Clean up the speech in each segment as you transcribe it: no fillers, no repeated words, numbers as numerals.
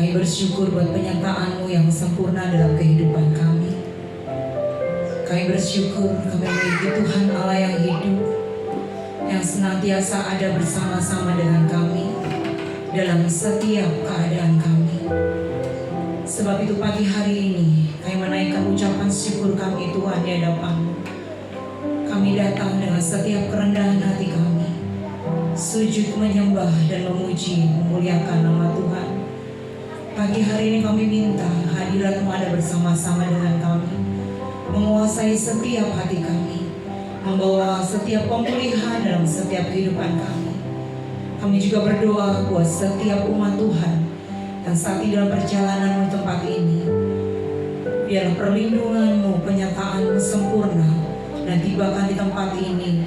Kami bersyukur buat penyertaan-Mu yang sempurna dalam kehidupan kami. Kami bersyukur kami memiliki Tuhan Allah yang hidup, yang senantiasa ada bersama-sama dengan kami dalam setiap keadaan kami. Sebab itu pagi hari ini kami menaikkan ucapan syukur kami Tuhan di hadapan-Mu. Kami datang dengan setiap kerendahan hati kami, sujud menyembah dan memuji, memuliakan nama Tuhan. Pagi hari ini kami minta hadirat-Mu ada bersama-sama dengan kami, menguasai setiap hati kami, membawa setiap pemulihan dalam setiap kehidupan kami. Kami juga berdoa buat setiap umat Tuhan yang saat ini dalam perjalanan di tempat ini. Biarlah perlindungan-Mu, penyertaan-Mu sempurna dan tibakan di tempat ini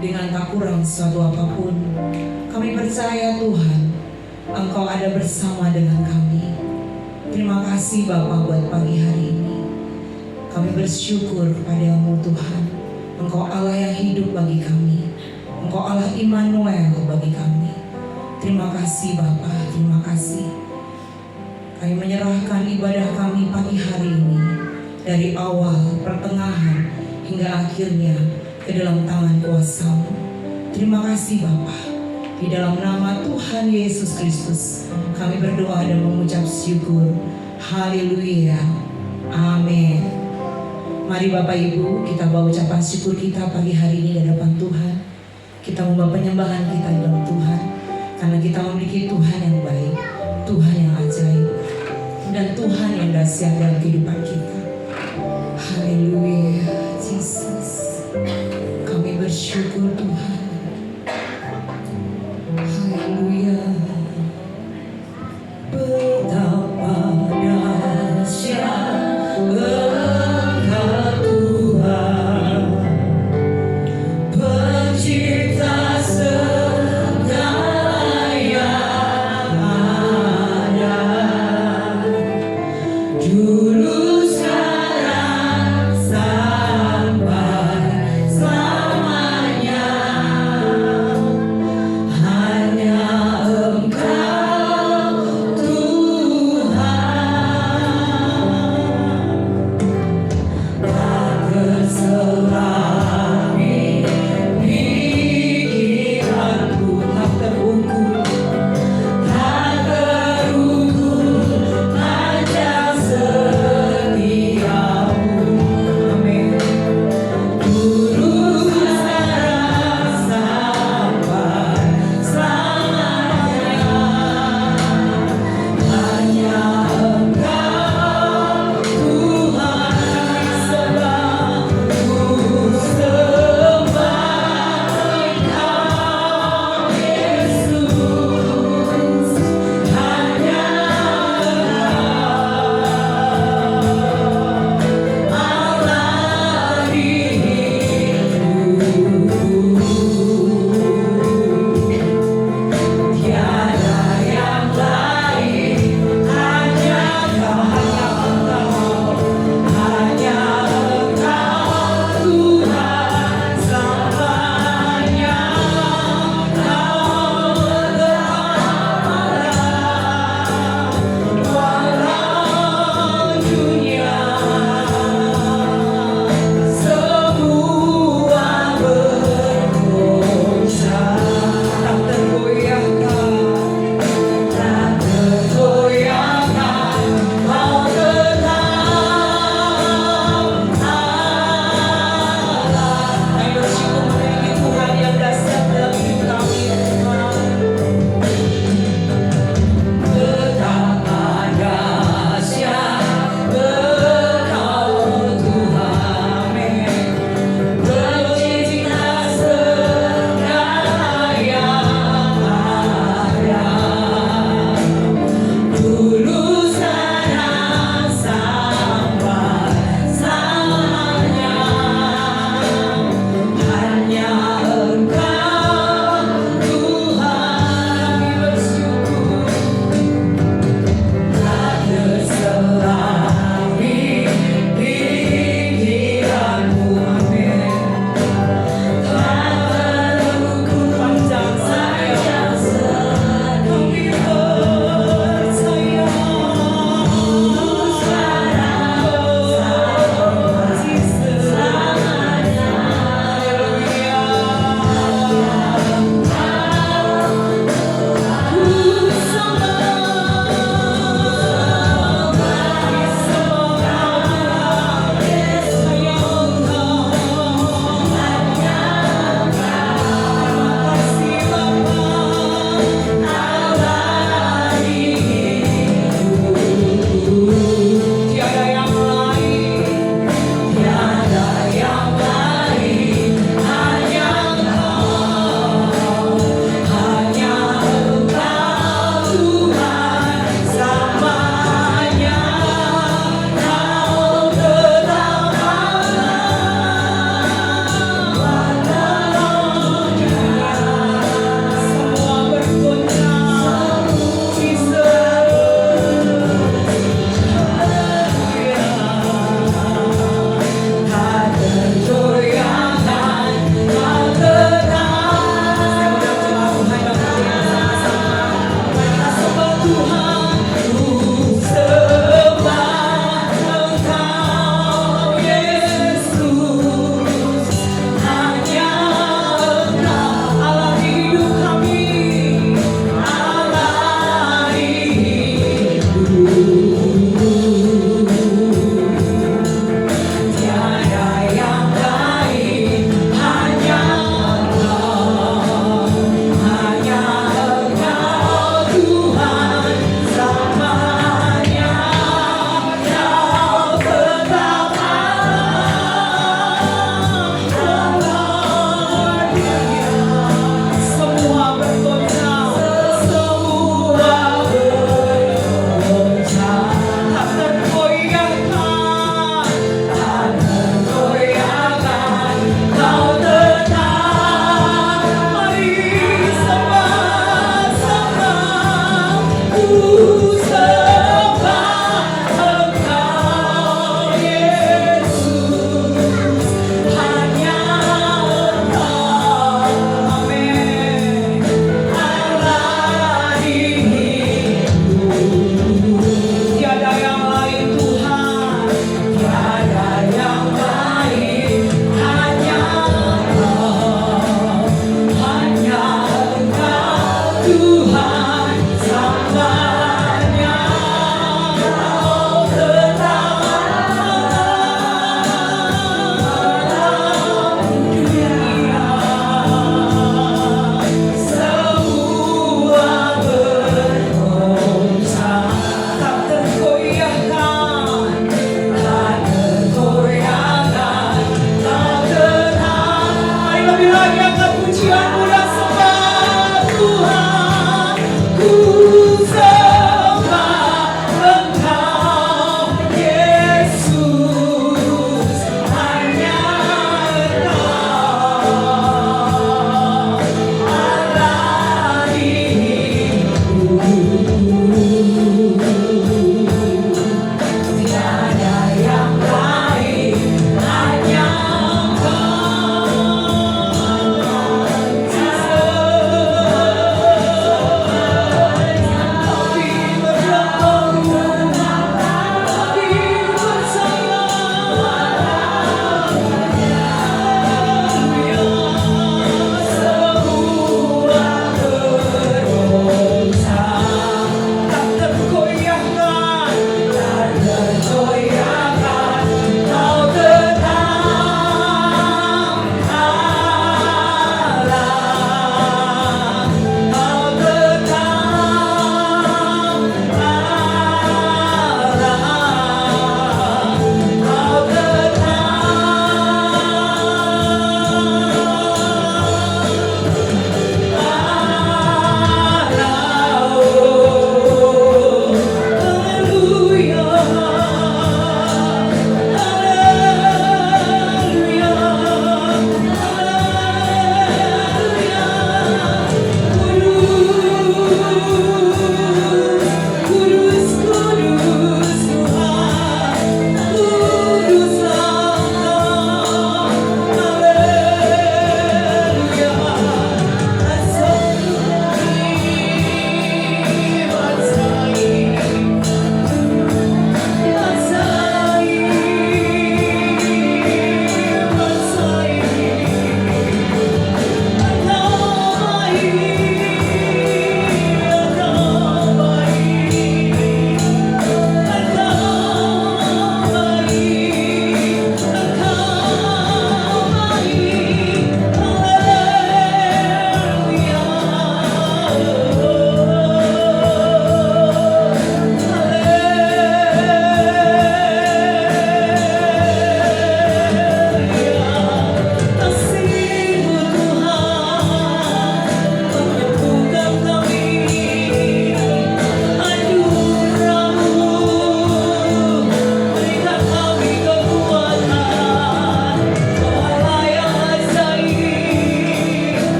dengan tak kurang suatu apapun. Kami percaya Tuhan, Engkau ada bersama dengan kami. Terima kasih Bapa buat pagi hari ini. Kami bersyukur padamu Tuhan. Engkau Allah yang hidup bagi kami. Engkau Allah Immanuel bagi kami. Terima kasih Bapa, terima kasih. Kami menyerahkan ibadah kami pagi hari ini dari awal, pertengahan, hingga akhirnya ke dalam tangan kuasa-Mu. Terima kasih Bapa. Di dalam nama Tuhan Yesus Kristus kami berdoa dan mengucap syukur. Haleluya. Amin. Mari Bapak Ibu, kita bawa ucapan syukur kita pagi hari ini di hadapan Tuhan. Kita membawa penyembahan kita di dalam Tuhan, karena kita memiliki Tuhan yang baik, Tuhan yang ajaib, dan Tuhan yang dahsyat dalam kehidupan kita. Haleluya, Yesus. Kami bersyukur Tuhan. Haleluya. Betapa dahsyat Engkau Tuhan, Pencipta segala yang ada. Dulu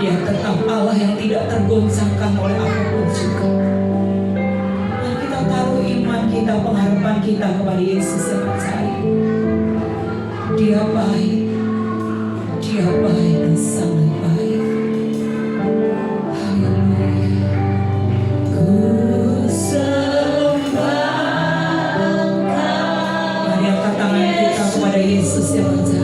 Dia tetap Allah yang tidak tergoncangkan oleh apapun juga. Dan kita taruh iman kita, pengharapan kita kepada Yesus yang percaya. Dia baik, Dia baik dan sangat baik. Haleluya. Ku sembah Engkau. Mari angkat tangan kita kepada Yesus yang percaya.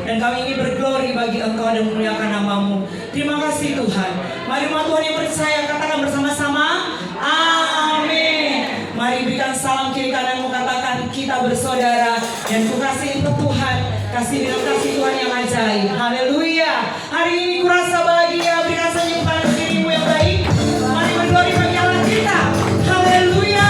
Dan kami ingin berglori bagi Engkau dan memuliakan nama-Mu. Terima kasih Tuhan. Mari umat Tuhan yang percaya katakan bersama-sama, amin. Mari berikan salam kiri kananmu, katakan kita bersaudara. Dan ku kasih untuk Tuhan, kasih dengan kasih Tuhan yang ajaib. Haleluya. Hari ini kurasa bahagia, berikan senyum pada dirimu yang baik. Mari berglori bagi Allah kita. Haleluya.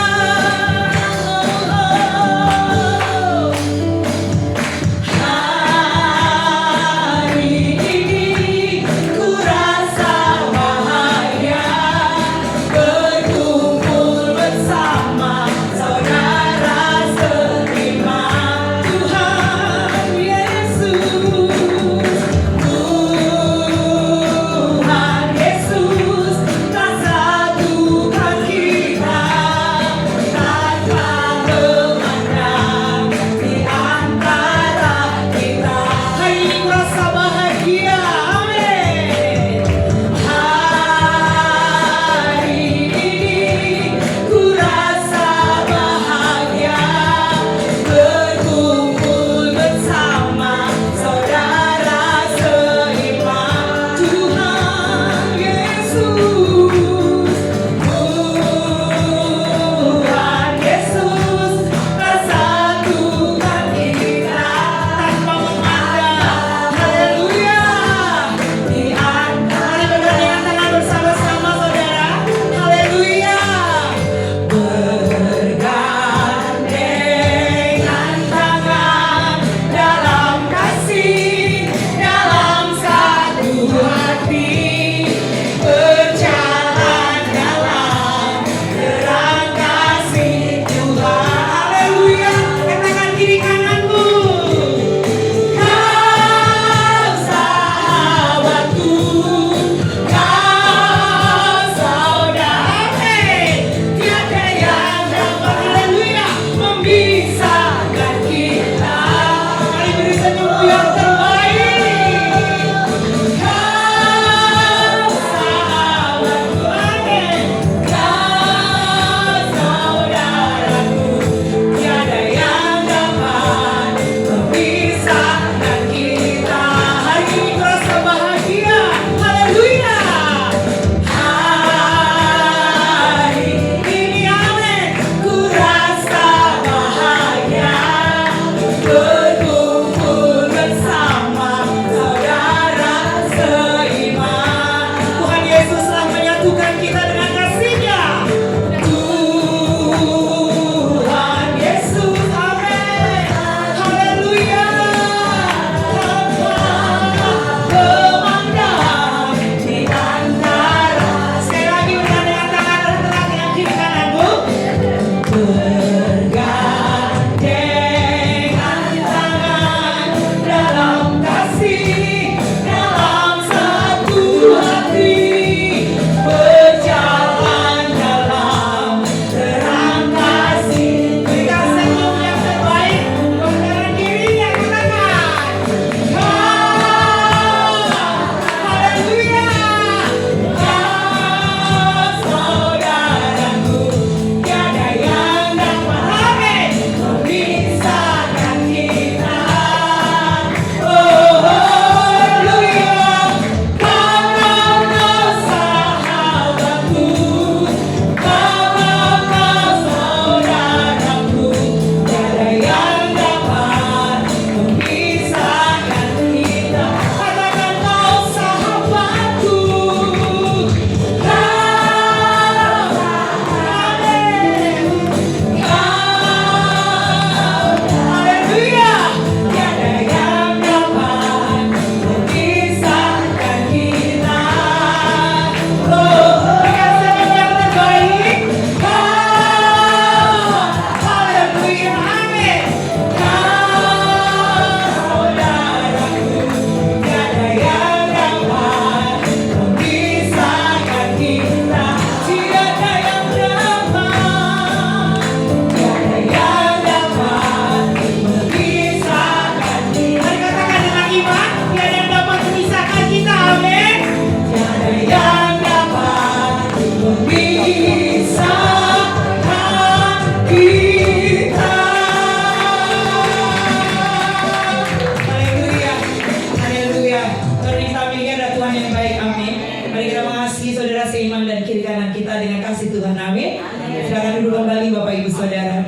kita dengan kasih Tuhan. Amin. Silakan duduk kembali Bapak Ibu Saudara.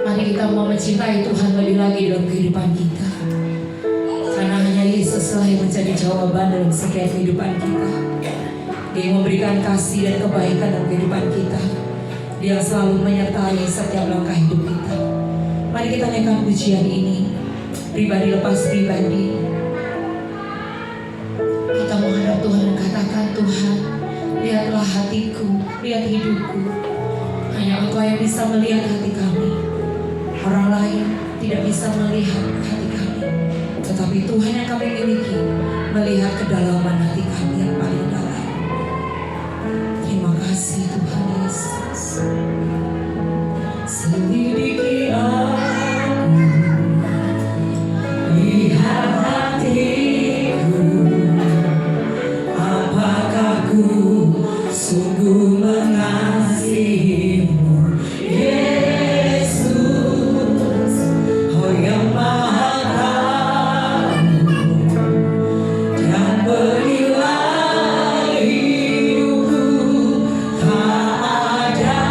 Mari kita mau mencintai Tuhan lebih lagi dalam kehidupan kita. Karena hanya Yesus lah yang menjadi jawaban dalam setiap kehidupan kita. Dia yang memberikan kasih dan kebaikan dalam kehidupan kita. Dia yang selalu menyertai setiap langkah hidup kita. Mari kita nyanyikan pujian ini, pribadi lepas pribadi. Kita menghadap Tuhan dan katakan, Tuhan, lihatlah hatiku, lihat hidupku. Hanya Engkau yang bisa melihat hati kami. Orang lain tidak bisa melihat hati kami, tetapi Tuhan yang kami miliki melihat kedalaman hati kami yang paling dalam. Terima kasih Tuhan Yesus. Selidiki aku, lihat hatiku, apakah ku sungguh mengasihimu, Yesus, oh yang Maha Tahu dan penilai hidupku tak ada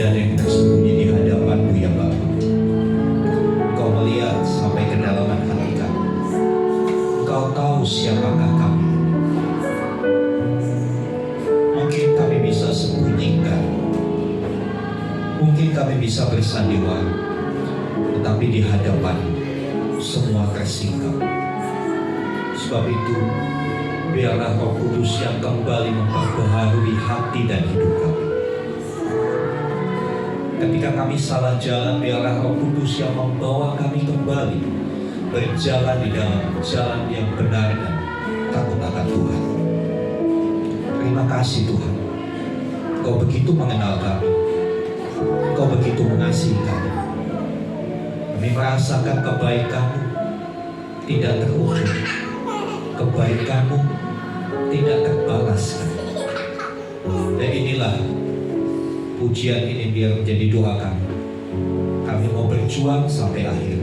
Tidak ada yang tersembunyi di hadapan-Mu ya Bapa. Engkau melihat sampai kedalaman hati kami. Engkau tahu siapakah kami. Mungkin kami bisa sembunyikan, mungkin kami bisa bersandiwara, tetapi di hadapan semua tersingkap. Sebab itu, biarlah Roh Kudus yang kembali memperbaharui hati dan hidup kami. Ketika kami salah jalan, biarlah Roh Kudus yang membawa kami kembali berjalan di dalam jalan yang benar dan takut akan Tuhan. Terima kasih Tuhan, Engkau begitu mengenal kami, Engkau begitu mengasihi kami. Kami merasakan kebaikan-Mu tidak terukur, kebaikan-Mu tidak terbalaskan. Dan inilah pujian ini biar menjadi doa kami. Kami mau berjuang sampai akhir,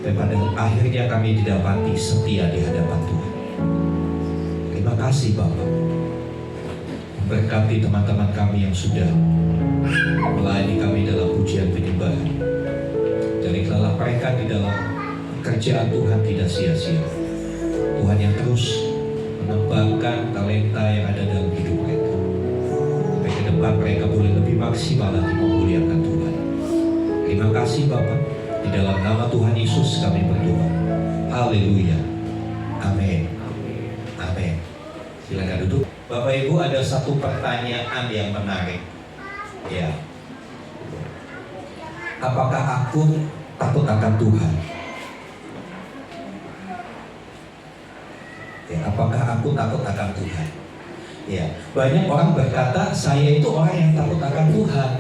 dan pada akhirnya kami didapati setia di hadapan Tuhan. Terima kasih Bapak. Berkati teman-teman kami yang sudah melayani kami dalam pujian penyembahan. Jadikanlah mereka di dalam pekerjaan Tuhan tidak sia-sia. Tuhan yang terus mengembangkan talenta yang ada dalam hidup mereka. Sampai ke depan mereka boleh lebih maksimal lagi memuliakan Tuhan. Terima kasih Bapak. Di dalam nama Tuhan Yesus kami berdoa. Haleluya. Amin. Amin. Silakan duduk. Bapak Ibu, ada satu pertanyaan yang menarik. Ya. Apakah aku takut akan Tuhan? Ya, apakah aku takut akan Tuhan? Ya, banyak orang berkata saya itu orang yang takut akan Tuhan.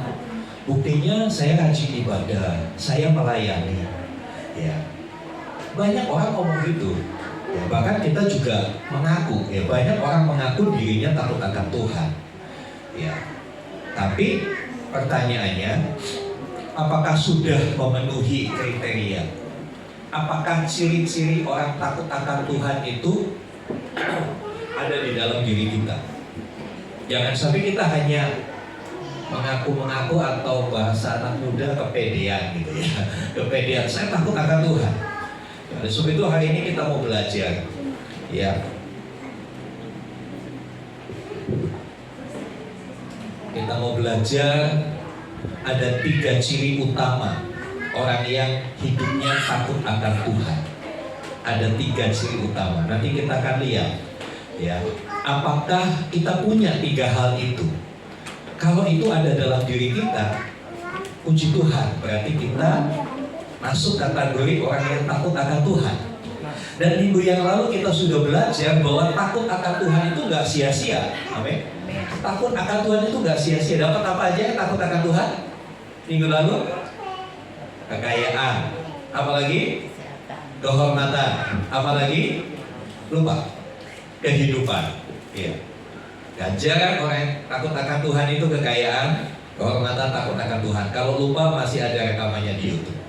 Buktinya saya rajin ibadah, saya melayani. Ya, banyak orang ngomong gitu. Ya, bahkan kita juga mengaku. Ya, banyak orang mengaku dirinya takut akan Tuhan. Ya, tapi pertanyaannya, apakah sudah memenuhi kriteria? Apakah ciri-ciri orang takut akan Tuhan itu ada di dalam diri kita? Jangan sampai kita hanya mengaku-mengaku atau bahasa anak muda kepedean gitu ya. Kepedean, saya takut akan Tuhan. Oleh sebab itu hari ini kita mau belajar. Ya. Kita mau belajar ada 3 ciri utama orang yang hidupnya takut akan Tuhan. Ada 3 ciri utama. Nanti kita akan lihat. Ya, apakah kita punya 3 hal itu? Kalau itu ada dalam diri kita, puji Tuhan, berarti kita masuk kategori orang yang takut akan Tuhan. Dan minggu yang lalu kita sudah belajar bahwa takut akan Tuhan itu gak sia-sia. Amin. Takut akan Tuhan itu gak sia-sia. Dapat apa aja yang takut akan Tuhan? Minggu lalu kekayaan, apalagi kehormatan, apalagi lupa kehidupan. Iya. Ganjaran orang yang takut akan Tuhan itu kekayaan, kehormatan, takut akan Tuhan. Kalau lupa masih ada rekamannya di YouTube.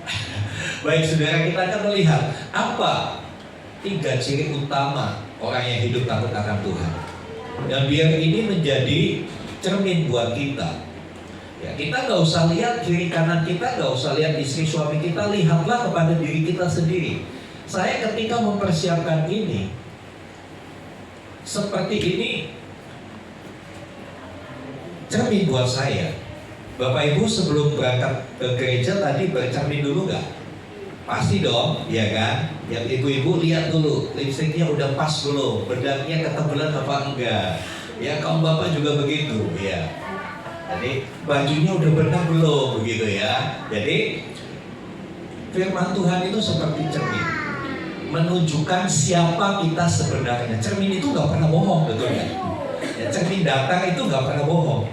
Baik saudara, kita akan melihat apa 3 ciri utama orang yang hidup takut akan Tuhan. Dan biar ini menjadi cermin buat kita. Ya, kita gak usah lihat kiri kanan kita, gak usah lihat istri suami kita, lihatlah kepada diri kita sendiri. Saya ketika mempersiapkan ini, seperti ini cermin buat saya. Bapak Ibu sebelum berangkat ke gereja tadi bercermin dulu gak? Pasti dong, ya kan? Yang ibu-ibu lihat dulu, lipstiknya udah pas belum, bedaknya ketebelan apa enggak? Ya, kaum bapak juga begitu, ya. Jadi bajunya udah benar belum, begitu ya. Jadi firman Tuhan itu seperti cermin, menunjukkan siapa kita sebenarnya. Cermin itu nggak pernah bohong, betul ya? Ya, cermin datang itu nggak pernah bohong.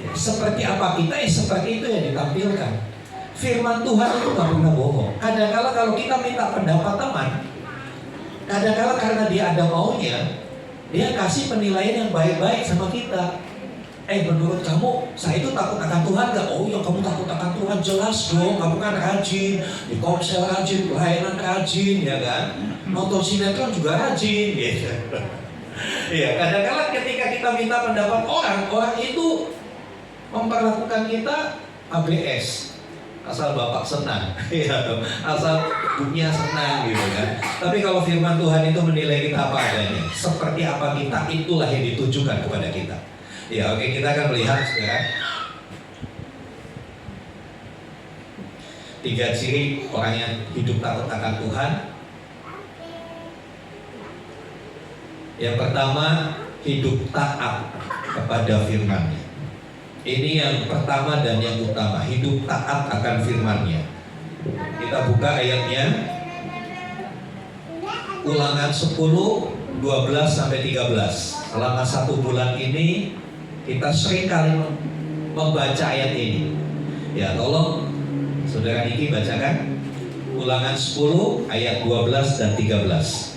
Ya, seperti apa kita, seperti itu yang ditampilkan. Firman Tuhan itu nggak pernah bohong. Kadang-kala kalau kita minta pendapat teman, kadang-kala karena dia ada maunya, dia kasih penilaian yang baik-baik sama kita. Menurut kamu, saya itu takut akan Tuhan gak? Oh ya, kamu takut akan Tuhan, jelas dong. Kamu kan rajin, di komsel rajin, pelayanan rajin, ya kan? Nonton sinetron juga rajin, gitu. Ya, kadang-kadang ketika kita minta pendapat orang itu memperlakukan kita ABS, asal Bapak senang, asal dunia senang gitu kan. Tapi kalau firman Tuhan itu menilai kita apa adanya, seperti apa kita, itulah yang ditujukan kepada kita. Ya, oke, kita akan melihat sekarang 3 ciri orang yang hidup takut akan Tuhan. Yang pertama, hidup taat kepada firman-Nya. Ini yang pertama dan yang utama, hidup taat akan firman-Nya. Kita buka ayatnya, Ulangan 10, 12 sampai 13. Selama 1 bulan ini kita sering kali membaca ayat ini. Ya, tolong Saudara Niki bacakan Ulangan 10 ayat 12 dan 13.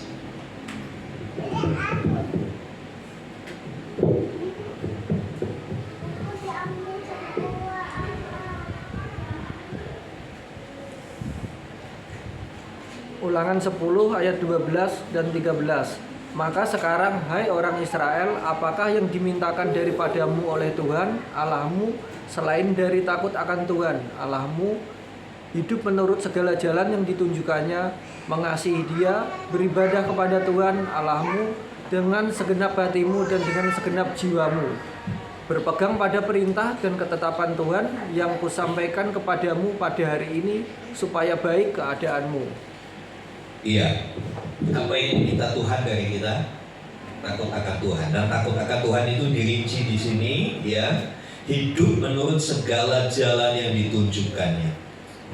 Ulangan 10 ayat 12 dan 13. Maka sekarang, hai orang Israel, apakah yang dimintakan daripadamu oleh Tuhan Allahmu selain dari takut akan Tuhan Allahmu, hidup menurut segala jalan yang ditunjukkannya, mengasihi Dia, beribadah kepada Tuhan Allahmu dengan segenap hatimu dan dengan segenap jiwamu, berpegang pada perintah dan ketetapan Tuhan yang kusampaikan kepadamu pada hari ini, supaya baik keadaanmu. Iya, apa yang diminta Tuhan dari kita? Takut akan Tuhan. Dan takut akan Tuhan itu dirinci di sini, ya. Hidup menurut segala jalan yang ditunjukkannya,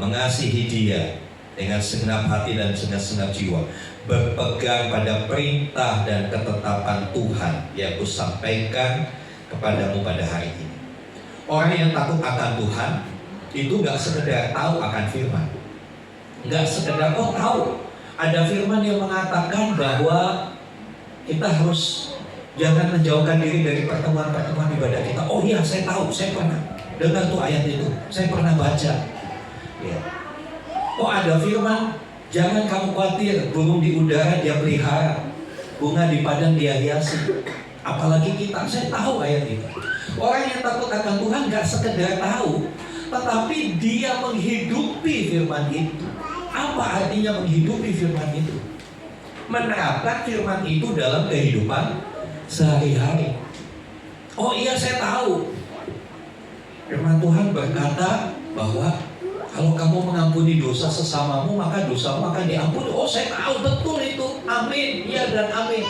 mengasihi Dia dengan segenap hati dan segenap jiwa, berpegang pada perintah dan ketetapan Tuhan yang kusampaikan kepadamu pada hari ini. Orang yang takut akan Tuhan itu gak sekedar tahu akan firman, gak sekedar tahu ada firman yang mengatakan bahwa kita harus jangan menjauhkan diri dari pertemuan-pertemuan ibadah kita. Oh iya, saya tahu, saya pernah dengar tuh ayat itu, saya pernah baca. Ya. Oh, ada firman, jangan kamu khawatir, burung di udara dia pelihara, bunga di padang dia hiasi. Apalagi kita, saya tahu ayat itu. Orang yang takut akan Tuhan gak sekedar tahu, tetapi dia menghidupi firman itu. Apa artinya menghidupi firman itu? Menerapkan firman itu dalam kehidupan sehari-hari. Oh iya, saya tahu. Firman Tuhan berkata bahwa kalau kamu mengampuni dosa sesamamu, maka dosamu akan diampuni. Oh, saya tahu betul itu. Amin. Ya dan amin.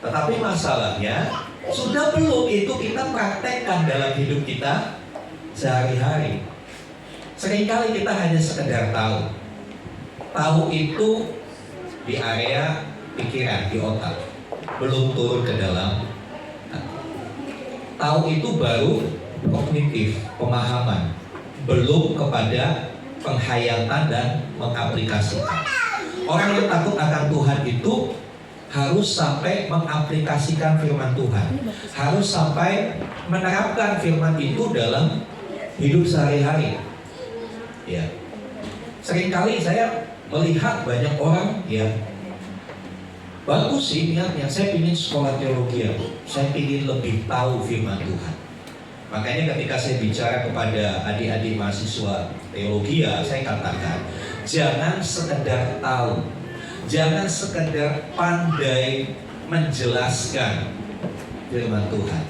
Tetapi masalahnya, sudah belum itu kita praktekkan dalam hidup kita sehari-hari. Seringkali kita hanya sekedar tahu. Tahu itu di area pikiran, di otak, belum turun ke dalam hati. Tahu itu baru kognitif, pemahaman, belum kepada penghayatan dan mengaplikasikan. Orang yang takut akan Tuhan itu harus sampai mengaplikasikan firman Tuhan, harus sampai menerapkan firman itu dalam hidup sehari-hari. Ya, seringkali saya melihat banyak orang ya bagus sih niatnya, saya ingin sekolah teologi, saya ingin lebih tahu firman Tuhan. Makanya ketika saya bicara kepada adik-adik mahasiswa teologi, saya katakan jangan sekedar tahu, jangan sekedar pandai menjelaskan firman Tuhan,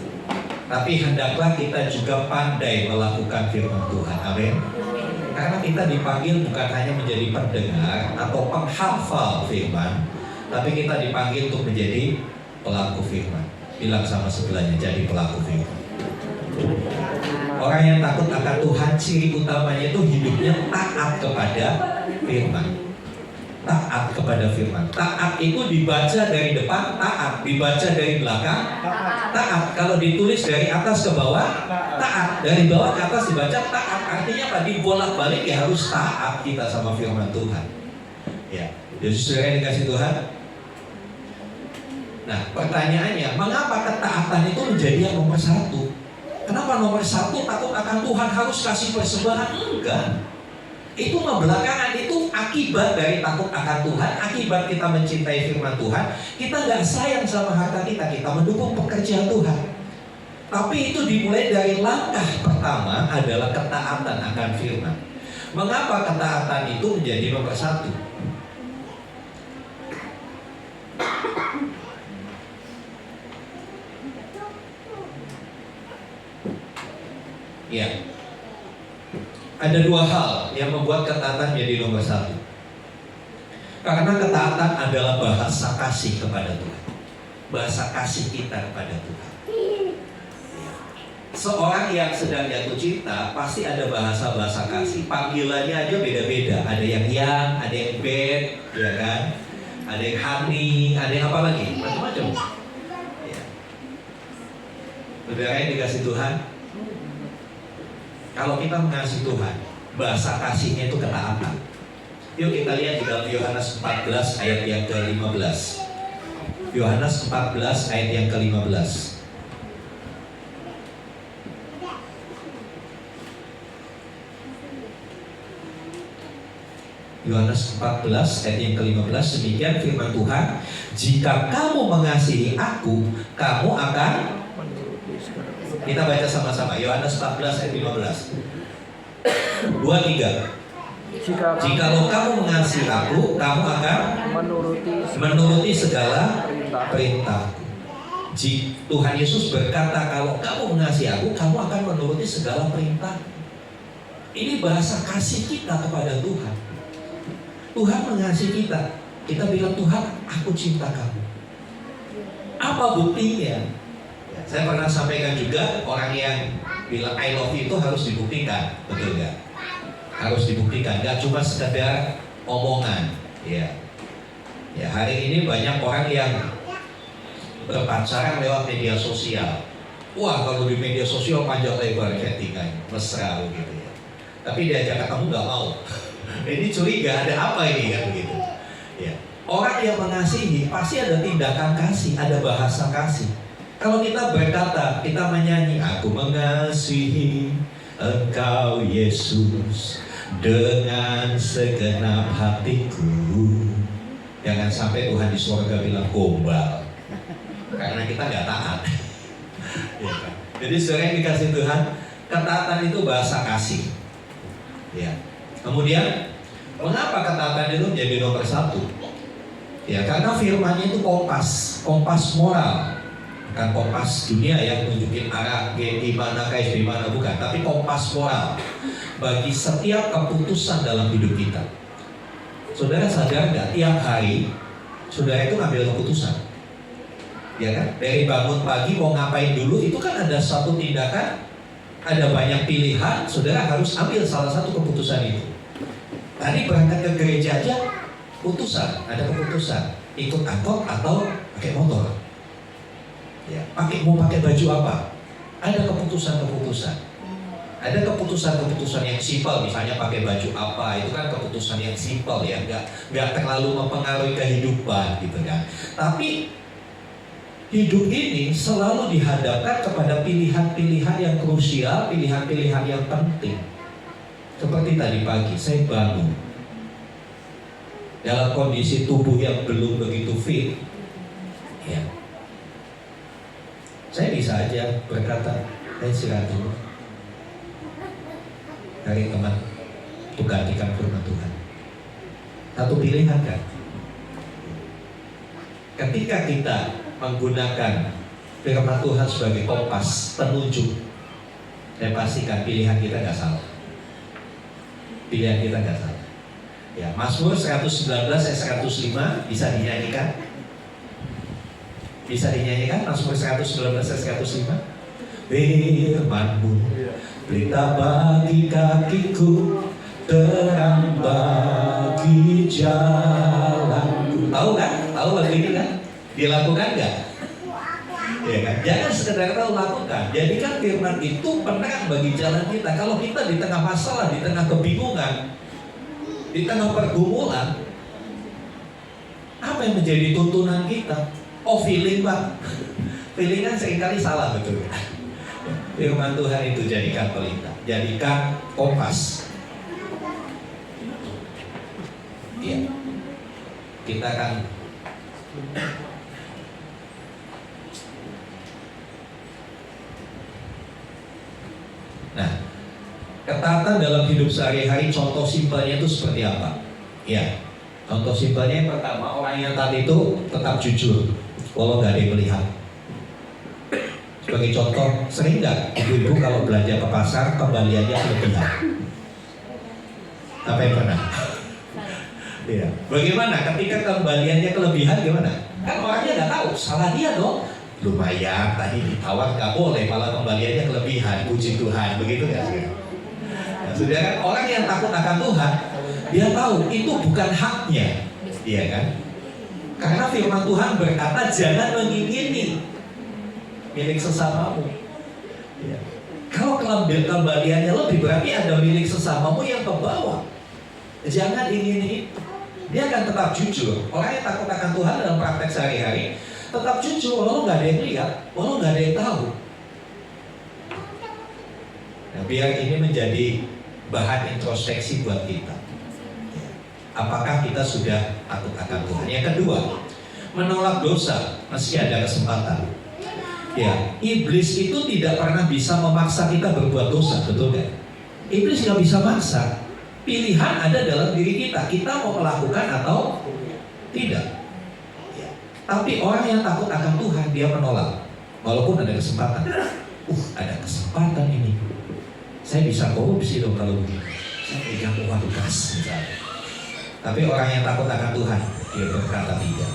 tapi hendaklah kita juga pandai melakukan firman Tuhan. Amin. Karena kita dipanggil bukan hanya menjadi pendengar atau penghafal firman, tapi kita dipanggil untuk menjadi pelaku firman. Bilang sama sebelahnya, jadi pelaku firman. Orang yang takut akan Tuhan, ciri utamanya itu hidupnya taat kepada firman. Taat kepada firman. Taat itu dibaca dari depan, taat. Dibaca dari belakang, taat. Kalau ditulis dari atas ke bawah, taat. Dari bawah ke atas dibaca, taat. Artinya apa? Dibolak-balik ya harus taat kita sama firman Tuhan. Ya, jadi saudara yang dikasih Tuhan. Nah, pertanyaannya, mengapa ketaatan itu menjadi yang nomor 1? Kenapa nomor 1 takut akan Tuhan harus kasih persembahan? Enggak. Itu mah belakangan, itu akibat dari takut akan Tuhan, akibat kita mencintai firman Tuhan. Kita nggak sayang sama harta kita, kita mendukung pekerjaan Tuhan. Tapi itu dimulai dari langkah pertama adalah ketaatan akan firman. Mengapa ketaatan itu menjadi nomor satu? Ya, ada dua hal yang membuat ketaatan menjadi nomor satu. Karena ketaatan adalah bahasa kasih kepada Tuhan, bahasa kasih kita kepada Tuhan. Seorang yang sedang jatuh cinta pasti ada bahasa-bahasa kasih. Panggilannya aja beda-beda. Ada yang ada yang bed, ya kan? Ada yang honey, ada yang apa lagi? Macam-macam. Ya. Saudara yang dikasih Tuhan, kalau kita mengasihi Tuhan, bahasa kasihnya itu ketaatan. Yuk kita lihat di dalam Yohanes 14 ayat yang ke-15. Yohanes 14 ayat yang ke-15. Yohanes 14 ayat yang ke-15, demikian firman Tuhan, jika kamu mengasihi aku, kamu akan, kita baca sama-sama Yohanes 14 ayat 15. 2, 3. Jikalau kamu mengasihi aku, kamu akan menuruti segala perintahku. Tuhan Yesus berkata, kalau kamu mengasihi aku, kamu akan menuruti segala perintah. Ini bahasa kasih kita kepada Tuhan. Tuhan mengasihi kita. Kita bilang, Tuhan, aku cinta kamu. Apa buktinya? Ya, saya pernah sampaikan juga, orang yang bilang I love you itu harus dibuktikan, betul nggak? Harus dibuktikan, nggak cuma sekedar omongan. Ya, ya hari ini banyak orang yang berpacaran lewat media sosial. Wah, kalau di media sosial panjang lebar chattingan, mesra begitu ya. Tapi diajak ketemu nggak mau. Ini curiga, ada apa ini kan begitu. Ya. Orang yang mengasihi pasti ada tindakan kasih, ada bahasa kasih. Kalau kita berkata, kita menyanyi, aku mengasihi Engkau Yesus dengan segenap hatiku. Jangan sampai Tuhan di surga bilang gombal, karena kita nggak taat. Ya, kan? Jadi saudara yang dikasih Tuhan, ketaatan itu bahasa kasih. Ya. Kemudian, mengapa ketaatan itu menjadi nomor satu? Ya, karena firman-Nya itu kompas moral, bukan kompas dunia yang menunjukin arah gimana kayak gimana, bukan, tapi kompas moral bagi setiap keputusan dalam hidup kita. Saudara sadar nggak? Tiap hari, saudara itu ngambil keputusan, ya kan? Dari bangun pagi mau ngapain dulu, itu kan ada satu tindakan, ada banyak pilihan, saudara harus ambil salah satu keputusan itu. Tadi berangkat ke gereja aja, ada keputusan, ikut angkot atau pakai motor. Ya, mau pakai baju apa? Ada keputusan-keputusan. Ada keputusan-keputusan yang simpel, misalnya pakai baju apa, itu kan keputusan yang simpel ya, nggak terlalu mempengaruhi kehidupan gitu kan. Tapi hidup ini selalu dihadapkan kepada pilihan-pilihan yang krusial, pilihan-pilihan yang penting. Seperti tadi pagi, saya bangun dalam kondisi tubuh yang belum begitu fit. Ya. Saya bisa aja berkata, saya istirahat dulu. Dari teman, untuk gantikan firman Tuhan. Satu pilihan kan? Ketika kita menggunakan firman Tuhan sebagai kompas, penunjuk, saya pastikan pilihan kita nggak salah. Pilihan kita nggak salah. Ya, Mazmur 119 ayat 105 bisa dinyanyikan? Bisa dinyanyikan Mazmur 119 ayat 105? Firman-Mu berita bagi kakiku, terang bagi jalanku. Tahu kan? Tahu lagu ini kan? Dilakukan nggak? Ya kan? Jangan sekedar tahu, lakukan. Jadikan firman itu penerang bagi jalan kita. Kalau kita di tengah masalah, di tengah kebingungan, di tengah pergumulan, apa yang menjadi tuntunan kita? Oh, feeling Pak. Feeling kan seringkali salah, betul. Firman Tuhan itu jadikan pelita, jadikan kompas. Iya. Kita akan Nah, ketaatan dalam hidup sehari-hari contoh simpelnya itu seperti apa? Ya, contoh simpelnya yang pertama, orang yang taat itu tetap jujur walau nggak ada yang melihat. Sebagai contoh, sering nggak ibu-ibu kalau belanja ke pasar kembaliannya kelebihan? Apa yang pernah? Iya. Bagaimana ketika kembaliannya kelebihan gimana? Kan orangnya nggak tahu, salah dia dong. Lumayan tadi ditawar nggak boleh, malah kembaliannya kelebihan. Puji Tuhan, begitu nggak sih? Nah, saudara, orang yang takut akan Tuhan, dia tahu itu bukan haknya, iya kan? Karena firman Tuhan berkata jangan mengingini milik sesamamu. Ya. Kalau kembaliannya lebih berarti ada milik sesamamu yang kebawa. Jangan ingini itu. Dia akan tetap jujur. Orang yang takut akan Tuhan dalam praktek sehari-hari tetap jujur, walau nggak ada yang lihat, walau nggak ada yang tahu. Nah, biar ini menjadi bahan introspeksi buat kita. Apakah kita sudah takut akan Tuhan? Yang kedua, menolak dosa meski ada kesempatan. Ya, iblis itu tidak pernah bisa memaksa kita berbuat dosa, betul kan? Iblis nggak bisa maksa. Pilihan ada dalam diri kita. Kita mau melakukan atau tidak. Ya. Tapi orang yang takut akan Tuhan, dia menolak. Walaupun ada kesempatan. Ada kesempatan ini. Saya bisa korupsi dong kalau begini. Saya pegang uang kas misalnya. Tapi orang yang takut akan Tuhan, dia berkata tidak.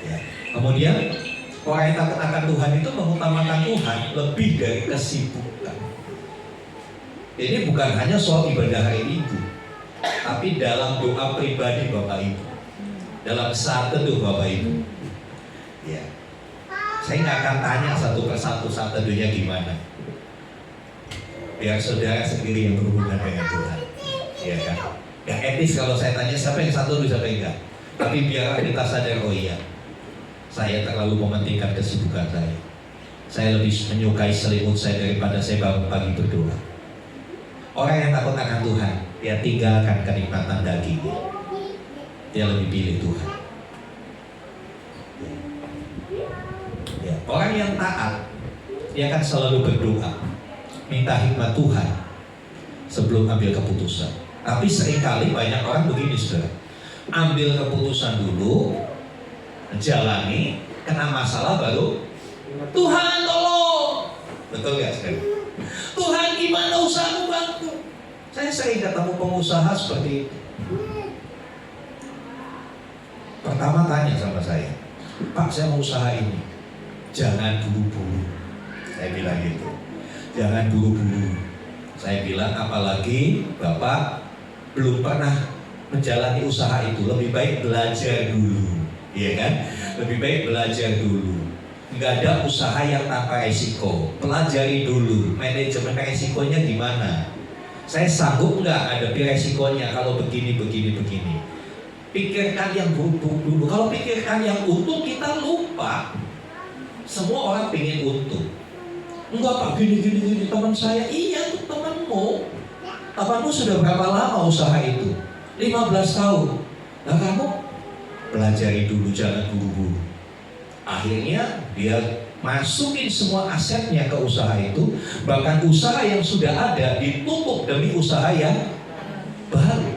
Ya. Kemudian orang yang takut akan Tuhan itu mengutamakan Tuhan lebih dari kesibukan. Ini bukan hanya soal ibadah hari Minggu, tapi dalam doa pribadi Bapak Ibu, dalam saat teduh Bapak Ibu. Ya, saya nggak akan tanya satu persatu saat teduhnya gimana. Biar saudara sendiri yang berhubungan dengan Tuhan, ya kan? Gak etis kalau saya tanya siapa yang satu siapa yang enggak. Tapi biar kita sadar, oh iya, saya terlalu mementingkan kesibukan saya. Saya lebih menyukai selimut saya daripada saya bangun pagi berdoa. Orang yang takut akan Tuhan, dia tinggalkan kenikmatan dagingnya. Dia lebih pilih Tuhan. Ya. Orang yang taat, dia akan selalu berdoa, minta hikmat Tuhan sebelum ambil keputusan. Tapi seringkali banyak orang begini, saudara. Ambil keputusan dulu, jalani, kena masalah baru Tuhan tolong. Betul gak saudara? Tuhan gimana usahamu bantu? Saya sering ketemu pengusaha seperti itu. Pertama tanya sama saya, Pak saya mau usaha ini, jangan buru-buru. Saya bilang gitu, jangan buru-buru. Saya bilang apalagi Bapak belum pernah menjalani usaha itu, lebih baik belajar dulu, iya kan? Lebih baik belajar dulu. Nggak ada usaha yang tanpa resiko. Pelajari dulu manajemen resikonya gimana. Saya sanggup nggak hadapi resikonya kalau begini. Pikirkan yang buruk dulu. Kalau pikirkan yang untung kita lupa. Semua orang pengen untung. Enggak Pak, gini teman saya. Iya itu temanmu. Temanmu sudah berapa lama usaha itu? 15 tahun. Nah kamu pelajari dulu, jangan buru-buru. Akhirnya dia masukin semua asetnya ke usaha itu. Bahkan usaha yang sudah ada ditutup demi usaha yang baru.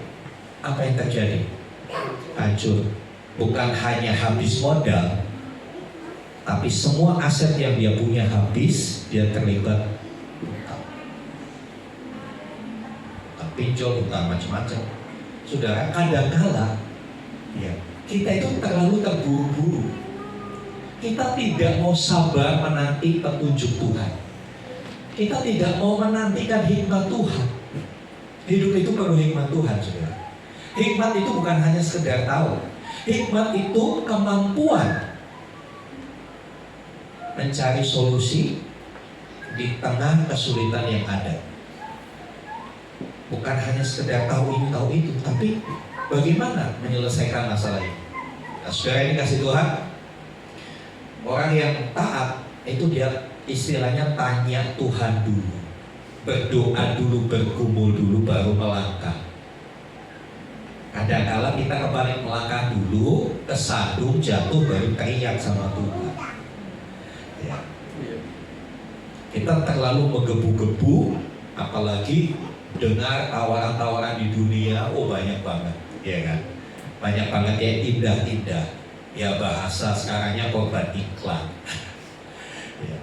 Apa yang terjadi? Hancur. Bukan hanya habis modal, tapi semua aset yang dia punya habis. Dia terlibat pinjol, utang, macam-macam. Saudara, kadang-kala ya, kita itu terlalu terburu-buru. Kita tidak mau sabar menanti petunjuk Tuhan. Kita tidak mau menantikan hikmat Tuhan. Hidup itu perlu hikmat Tuhan, saudara. Hikmat itu bukan hanya sekedar tahu. Hikmat itu kemampuan mencari solusi di tengah kesulitan yang ada. Bukan hanya sekedar tahu ini, tahu itu, tapi bagaimana menyelesaikan masalah ini. Nah, saudara ini kasih Tuhan, orang yang taat itu dia istilahnya tanya Tuhan dulu, berdoa dulu, bergumul dulu, baru melangkah. Kadang-kala kita kembali melangkah dulu, kesandung, jatuh, baru teriak sama Tuhan. Ya. Kita terlalu menggebu-gebu, apalagi dengar tawaran-tawaran di dunia, oh banyak banget, ya kan? Banyak banget yang indah-indah. Ya bahasa sekarangnya korban iklan. Ya.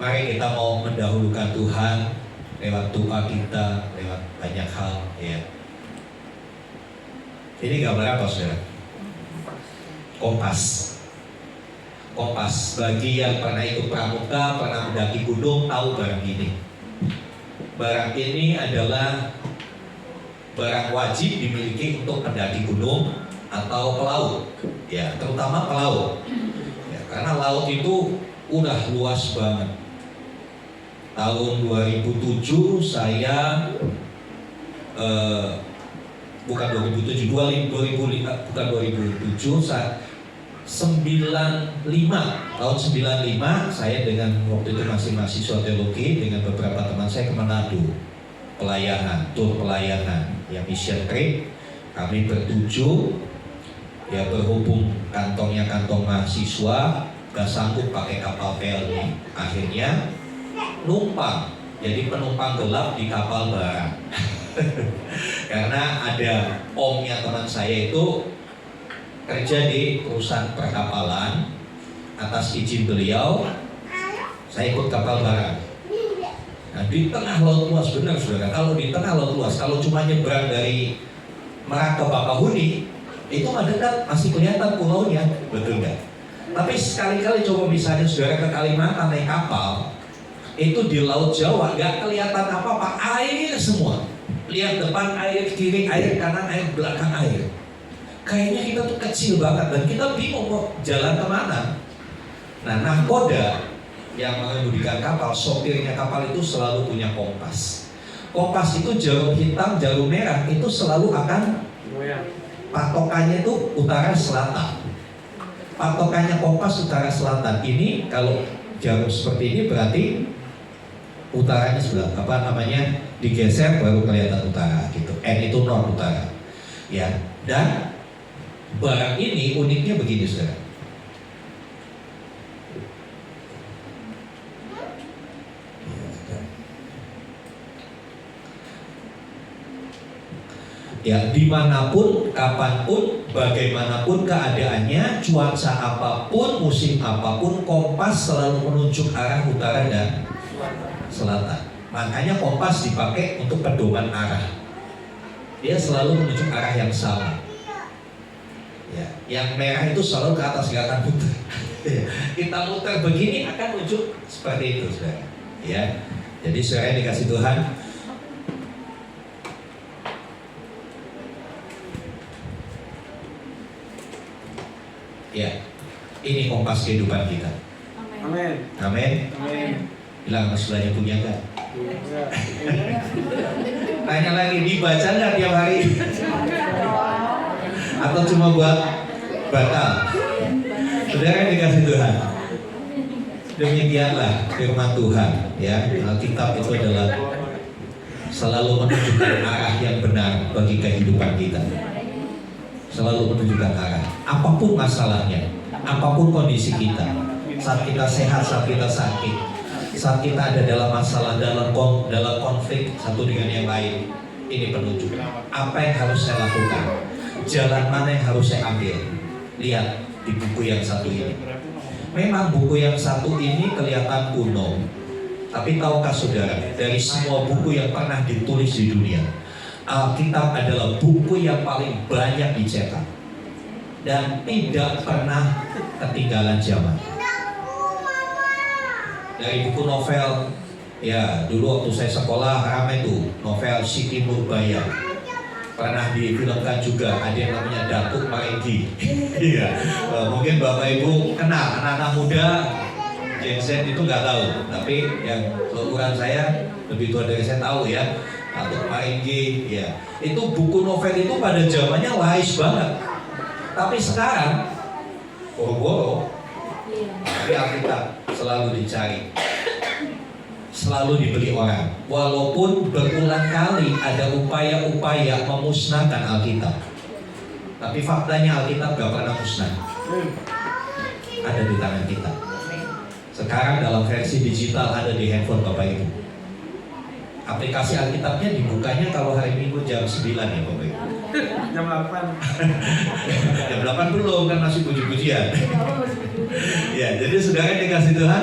Mari kita mau mendahulukan Tuhan lewat doa kita, lewat banyak hal, ya. Ini gambar apa, saudara? Kompas. Kompas. Bagi yang pernah ikut pramuka, pernah mendaki gunung, tahu barang ini. Barang ini adalah barang wajib dimiliki untuk pendaki gunung atau pelaut, ya, terutama pelaut. Ya, karena laut itu udah luas banget. Tahun 2007 saya bukan 2007, 2005, bukan 2007, saat 95, tahun 95 saya dengan waktu itu masih mahasiswa teologi dengan beberapa teman saya ke Manado, pelayanan, tur pelayanan, yang mission trip. Kami bertujuh, ya berhubung kantongnya kantong mahasiswa, gak sanggup pakai kapal pelni, akhirnya numpang, jadi penumpang gelap di kapal barang. Karena ada omnya teman saya itu kerja di perusahaan perkapalan, atas izin beliau saya ikut kapal barang. Nah, di tengah laut luas, benar saudara, kalau di tengah laut luas, kalau cuma nyebrang dari Merak ke Bakahuni itu mah dekat, masih kelihatan pulaunya, betul nggak? Tapi sekali-kali coba misalnya saudara ke Kalimantan naik kapal, itu di Laut Jawa nggak kelihatan apa-apa, air semua. Lihat depan air, kiri air, kanan air, belakang air. Kayaknya kita tuh kecil banget dan kita bingung mau jalan kemana. Nah, nahkoda yang mengemudikan kapal, sopirnya kapal itu selalu punya kompas. Kompas itu jarum hitam, jarum merah itu selalu akan patokannya itu utara selatan. Patokannya kompas utara selatan. Ini kalau jarum seperti ini berarti utaranya sudah apa namanya digeser baru kelihatan utara gitu. N itu non utara. Ya, dan barang ini uniknya begini saudara. Ya, dimanapun, kapanpun, bagaimanapun keadaannya, cuaca apapun, musim apapun, kompas selalu menunjuk arah utara dan selatan. Makanya kompas dipakai untuk pedoman arah. Dia selalu menunjuk arah yang sama. Ya, yang merah itu selalu ke atas, gak akan muter. Kita muter begini akan menunjuk seperti itu, saudara. Ya, jadi saudara dikasih Tuhan. Ya, ini kompas kehidupan kita. Amin. Amin. Amin. Bilang sebelahnya punya nggak? Tanya lagi, dibaca nggak tiap hari? Atau cuma buat batal? Saudara yang dikasih Tuhan, demikianlah firman Tuhan. Ya, Alkitab itu adalah selalu menunjukkan arah yang benar bagi kehidupan kita. Selalu menunjukkan arah. Apapun masalahnya, apapun kondisi kita, saat kita sehat, saat kita sakit, saat kita ada dalam masalah, dalam konflik satu dengan yang lain, ini penunjuk. Apa yang harus saya lakukan? Jalan mana yang harus saya ambil? Lihat di buku yang satu ini. Memang buku yang satu ini kelihatan kuno, tapi tahukah saudara, dari semua buku yang pernah ditulis di dunia, Alkitab adalah buku yang paling banyak dicetak dan tidak pernah ketinggalan zaman. Dari buku novel, ya dulu waktu saya sekolah ramai tuh novel Siti Nurbaya. Pernah difilmkan juga, ada yang namanya Datuk Maenggi. Iya, mungkin Bapak Ibu kenal, anak-anak muda Gen Z itu nggak tahu, tapi yang seumuran saya lebih tua dari saya tahu ya. Datuk Maenggi, ya itu buku novel itu pada zamannya laris banget. Tapi sekarang boro-boro, tapi Alkitab selalu dicari, selalu dibeli orang. Walaupun berulang kali ada upaya-upaya memusnahkan Alkitab, tapi faktanya Alkitab gak pernah musnah. Ada di tangan kita. Sekarang dalam versi digital ada di handphone Bapak Ibu. Aplikasi Alkitabnya dibukanya kalau hari Minggu jam 9 ya Bapak Ibu. Jam 8. Jam 8 belum, kan masih puji-pujian. Ya, jadi saudara dikasih Tuhan,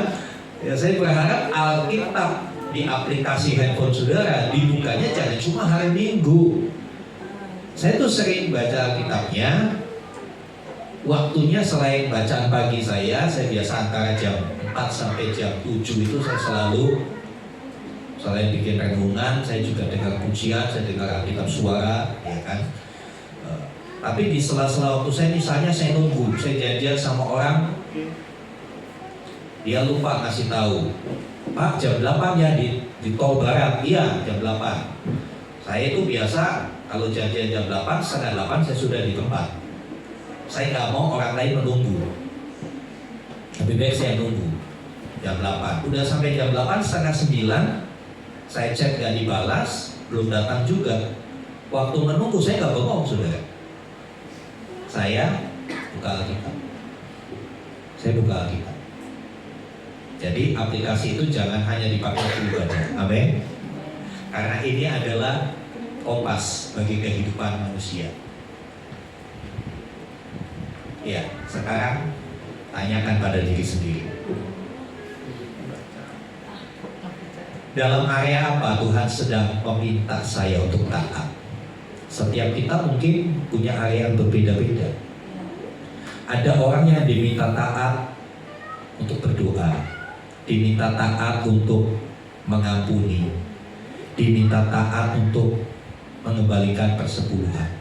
ya saya berharap Alkitab di aplikasi handphone saudara dibukanya jangan cuma hari Minggu. Saya tuh sering baca Alkitabnya, waktunya selain bacaan pagi saya biasa antara jam 4 sampai jam 7 itu saya selain bikin renungan, saya juga dengar pujian, saya dengar Alkitab suara, ya kan. Tapi di sela-sela waktu saya, misalnya saya nunggu, saya janjian sama orang, dia lupa ngasih tahu, Pak jam 8 ya di tol barat, iya jam 8. Saya itu biasa kalau janjian jam 8, setengah 8 saya sudah di tempat. Saya nggak mau orang lain menunggu, lebih baik saya nunggu jam 8. Udah sampai jam 8, setengah 9, saya cek nggak dibalas, belum datang juga. Waktu menunggu saya nggak bengong saudara. Saya buka Alkitab. Saya buka Alkitab. Jadi aplikasi itu jangan hanya dipakai untuk ibadah. Amin. Karena ini adalah kompas bagi kehidupan manusia. Ya, sekarang tanyakan pada diri sendiri. Dalam area apa Tuhan sedang meminta saya untuk taat? Setiap kita mungkin punya area yang berbeda-beda. Ada orang yang diminta taat untuk berdoa, diminta taat untuk mengampuni, diminta taat untuk mengembalikan persepuluhan.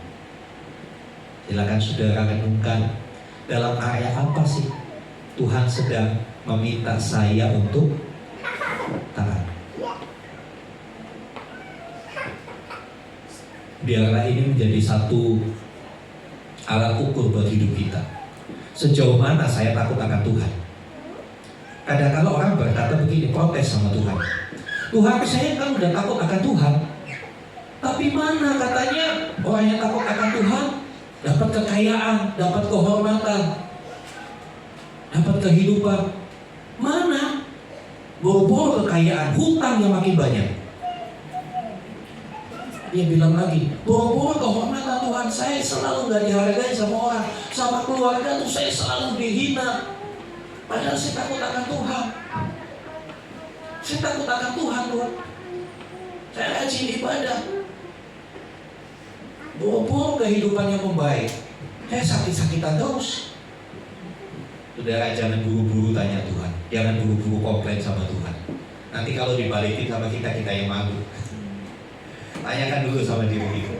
Silakan saudara renungkan, dalam area apa sih Tuhan sedang meminta saya untuk taat? Biarlah ini menjadi satu alat ukur buat hidup kita. Sejauh mana saya takut akan Tuhan? Kadang-kadang orang berkata begini, protes sama Tuhan. Tuhan, saya kan udah takut akan Tuhan. Tapi mana katanya orang yang takut akan Tuhan dapat kekayaan, dapat kehormatan, dapat kehidupan. Mana? Boro-boro kekayaan, hutang yang makin banyak. Dia bilang lagi, boro-boro kehormatan Tuhan, saya selalu gak dihargai sama orang, sama keluarga tuh saya selalu dihina. Padahal saya takut akan Tuhan. Saya takut akan Tuhan, Tuhan. Saya rajin ibadah. Boro-boro kehidupannya membaik, saya sakit-sakitan terus. Saudara jangan buru-buru tanya Tuhan, jangan buru-buru komplain sama Tuhan. Nanti kalau dibalikin sama kita yang malu. Tanyakan dulu sama diri kita.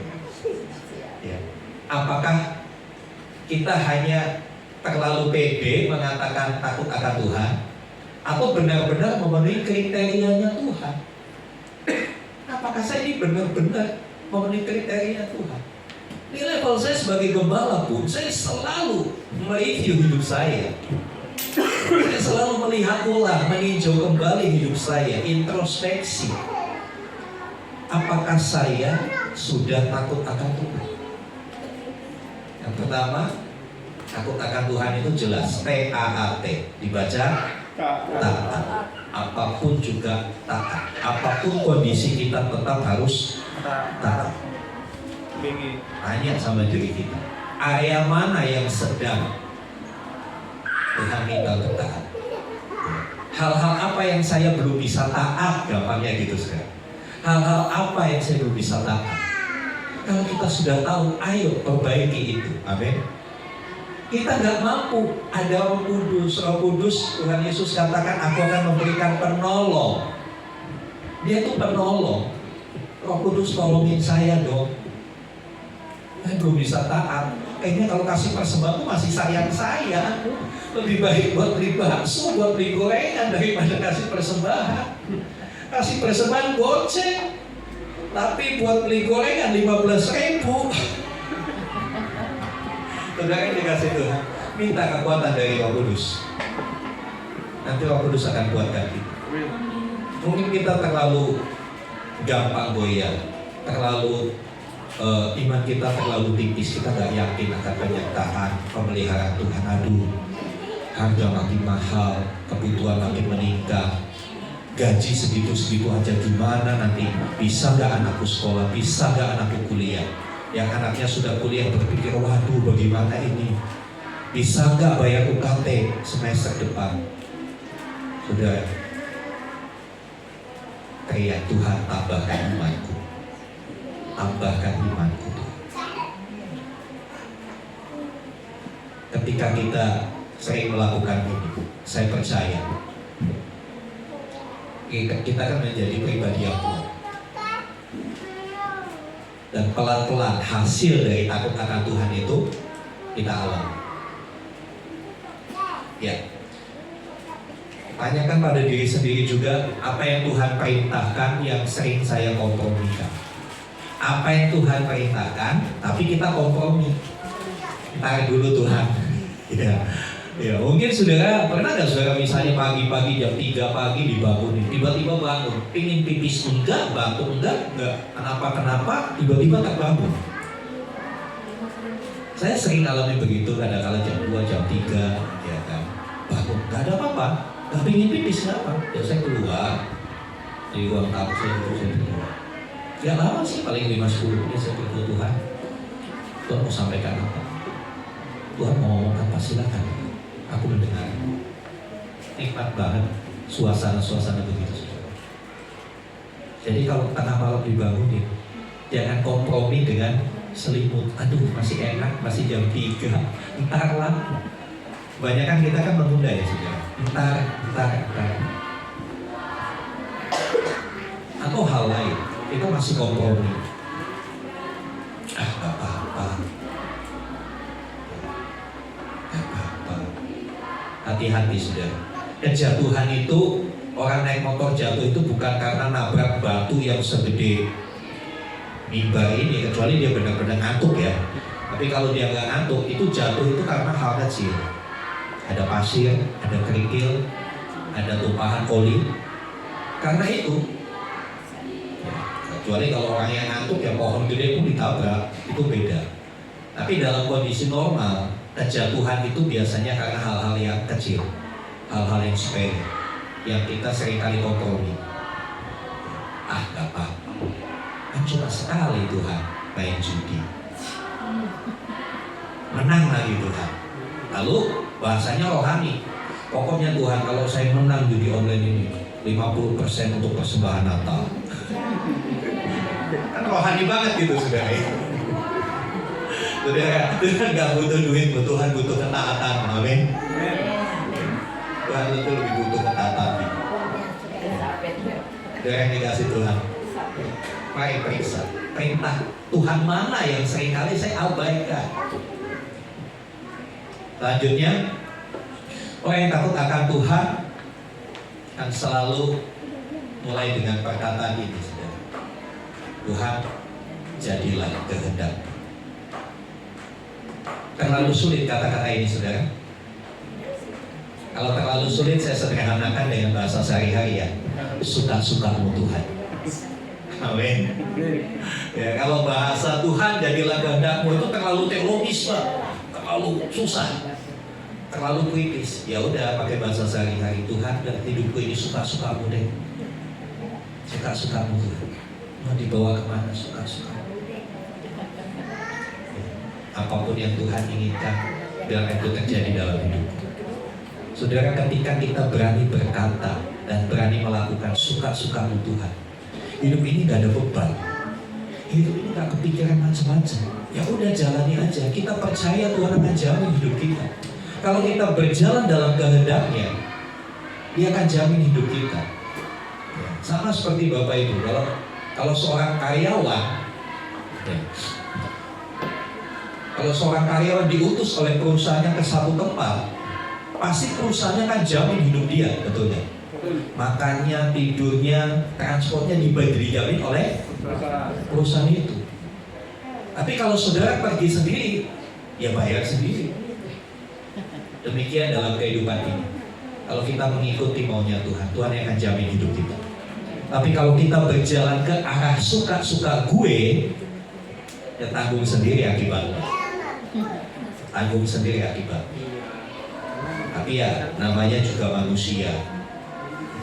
Ya. Apakah kita hanya terlalu pede mengatakan takut akan Tuhan, atau benar-benar memenuhi kriterianya Tuhan? Apakah saya ini benar-benar memenuhi kriteria Tuhan? Di level saya sebagai gembala pun, saya selalu mereview hidup saya. Saya selalu melihat ulang, meninjau kembali hidup saya, introspeksi. Apakah saya sudah takut akan Tuhan? Yang pertama, takut akan Tuhan itu jelas, T-A-A-T, dibaca taat. Apapun juga taat. Apapun kondisi kita tetap harus taat. Tanya sama diri kita, area mana yang sedang Tuhan minta untuk taat? Hal-hal apa yang saya belum bisa taat, gampangnya gitu sekarang. Hal-hal apa yang saya belum bisa taat? Kalau kita sudah tahu, ayo perbaiki itu. Amin. Kita nggak mampu. Ada Roh Kudus. Roh Kudus, Tuhan Yesus katakan, aku akan memberikan penolong. Dia itu penolong. Roh Kudus tolongin saya dong. Saya belum bisa taat. Kayaknya kalau kasih persembahan itu masih sayang saya. Lebih baik buat beli bakso, buat beli gorengan daripada kasih persembahan. Kasih persembahan goceng, tapi buat beli gorengan 15.000. Saudara dikasih Tuhan, minta kekuatan dari Roh Kudus. Nanti Roh Kudus akan kuatkan kita. Mungkin kita terlalu gampang goyah, terlalu iman kita terlalu tipis, kita gak yakin akan penyertaan pemeliharaan Tuhan. Aduh, harga makin mahal, kebutuhan makin meningkat, gaji segitu-segitu aja gimana nanti, bisa gak anakku sekolah, bisa gak anakku kuliah. Yang anaknya sudah kuliah berpikir, waduh bagaimana ini, bisa gak bayar UKT semester depan. Saudara, teriak Tuhan, tambahkan imanku, tambahkan imanku. Ketika kita sering melakukan ini, saya percaya kita akan menjadi pribadi yang kuat. Dan pelan-pelan hasil dari takut akan Tuhan itu kita alami. Ya, tanyakan pada diri sendiri juga, apa yang Tuhan perintahkan yang sering saya kompromikan. Apa yang Tuhan perintahkan tapi kita kompromi. Tarik dulu Tuhan. Ya, mungkin saudara pernah nggak saudara misalnya pagi-pagi jam 3 pagi dibangunin, tiba-tiba bangun, pingin pipis enggak, batuk enggak, kenapa tiba-tiba tak bangun. Saya sering alami begitu, kadang-kadang jam 2, jam 3, ya kan, bangun, nggak ada apa-apa, nggak pingin pipis kenapa? Ya saya keluar, di ruang tamu saya keluar. Ya lama sih, paling 5-10 menit saya berdoa, Tuhan, Tuhan mau sampaikan apa? Tuhan mau ngomong apa? Silakan. Aku mendengar. Nikmat banget suasana-suasana begitu. Jadi kalau tengah malam dibangunin, jangan kompromi dengan selimut. Aduh masih enak, masih jam 3. Entar lah. Banyak kan kita kan menunda ya saudara. Entar. Atau hal lain, kita masih kompromi. Gak apa-apa. Hati-hati saudara. Kejatuhan itu, orang naik motor jatuh itu bukan karena nabrak batu yang segede mimbar ini, kecuali dia benar-benar ngantuk ya. Tapi kalau dia nggak ngantuk, itu jatuh itu karena hal kecil. Ada pasir, ada kerikil, ada tumpahan oli. Karena itu, ya, kecuali kalau orang yang ngantuk ya pohon gede pun ditabrak, itu beda. Tapi dalam kondisi normal, kejatuhan itu biasanya karena hal-hal yang kecil, hal-hal yang sepele, yang kita seringkali kompromi. Gak apa-apa, kan cuma sekali Tuhan main judi, menang lagi Tuhan. Lalu bahasanya rohani, pokoknya Tuhan kalau saya menang judi online ini 50% untuk persembahan Natal. Kan rohani banget gitu saudara. Tuhan gak butuh duit, Tuhan butuh ketaatan, amin. Tuhan itu lebih butuh ketaatan. Dia yang dikasih Tuhan. Mari periksa, perintah Tuhan mana yang seringkali saya abaikan. Selanjutnya, orang yang takut akan Tuhan akan selalu mulai dengan perkataan ini, saudara. Tuhan, jadilah kehendak. Terlalu sulit kata-kata ini saudara. Kalau terlalu sulit saya sederhanakan dengan bahasa sehari-hari ya. Suka-sukamu Tuhan. Amin. Ya, kalau bahasa Tuhan jadilah kehendakmu itu terlalu teologis Pak, terlalu susah, terlalu kritis. Ya udah pakai bahasa sehari-hari. Tuhan, dan hidupku ini suka-sukamu deh. Suka-sukamu Tuhan. Mau dibawa kemana suka-sukamu. Apapun yang Tuhan inginkan, biar itu terjadi dalam hidup. Saudara, ketika kita berani berkata dan berani melakukan suka-sukamu Tuhan, hidup ini gak ada beban, hidup ini gak kepikiran macam-macam. Ya udah jalani aja. Kita percaya Tuhan akan jamin hidup kita. Kalau kita berjalan dalam kehendaknya, Dia akan jamin hidup kita. Ya, sama seperti Bapak Ibu, kalau seorang karyawan, ya, kalau seorang karyawan diutus oleh perusahaannya ke satu tempat, pasti perusahaannya kan jamin hidup dia, betulnya. Makannya, tidurnya, transportnya dijamin oleh perusahaan itu. Tapi kalau saudara pergi sendiri, ya bayar sendiri. Demikian dalam kehidupan ini. Kalau kita mengikuti maunya Tuhan, Tuhan yang akan jamin hidup kita. Tapi kalau kita berjalan ke arah suka-suka gue, ya tanggung sendiri akibatnya. Tanggung sendiri akibat. Tapi ya namanya juga manusia,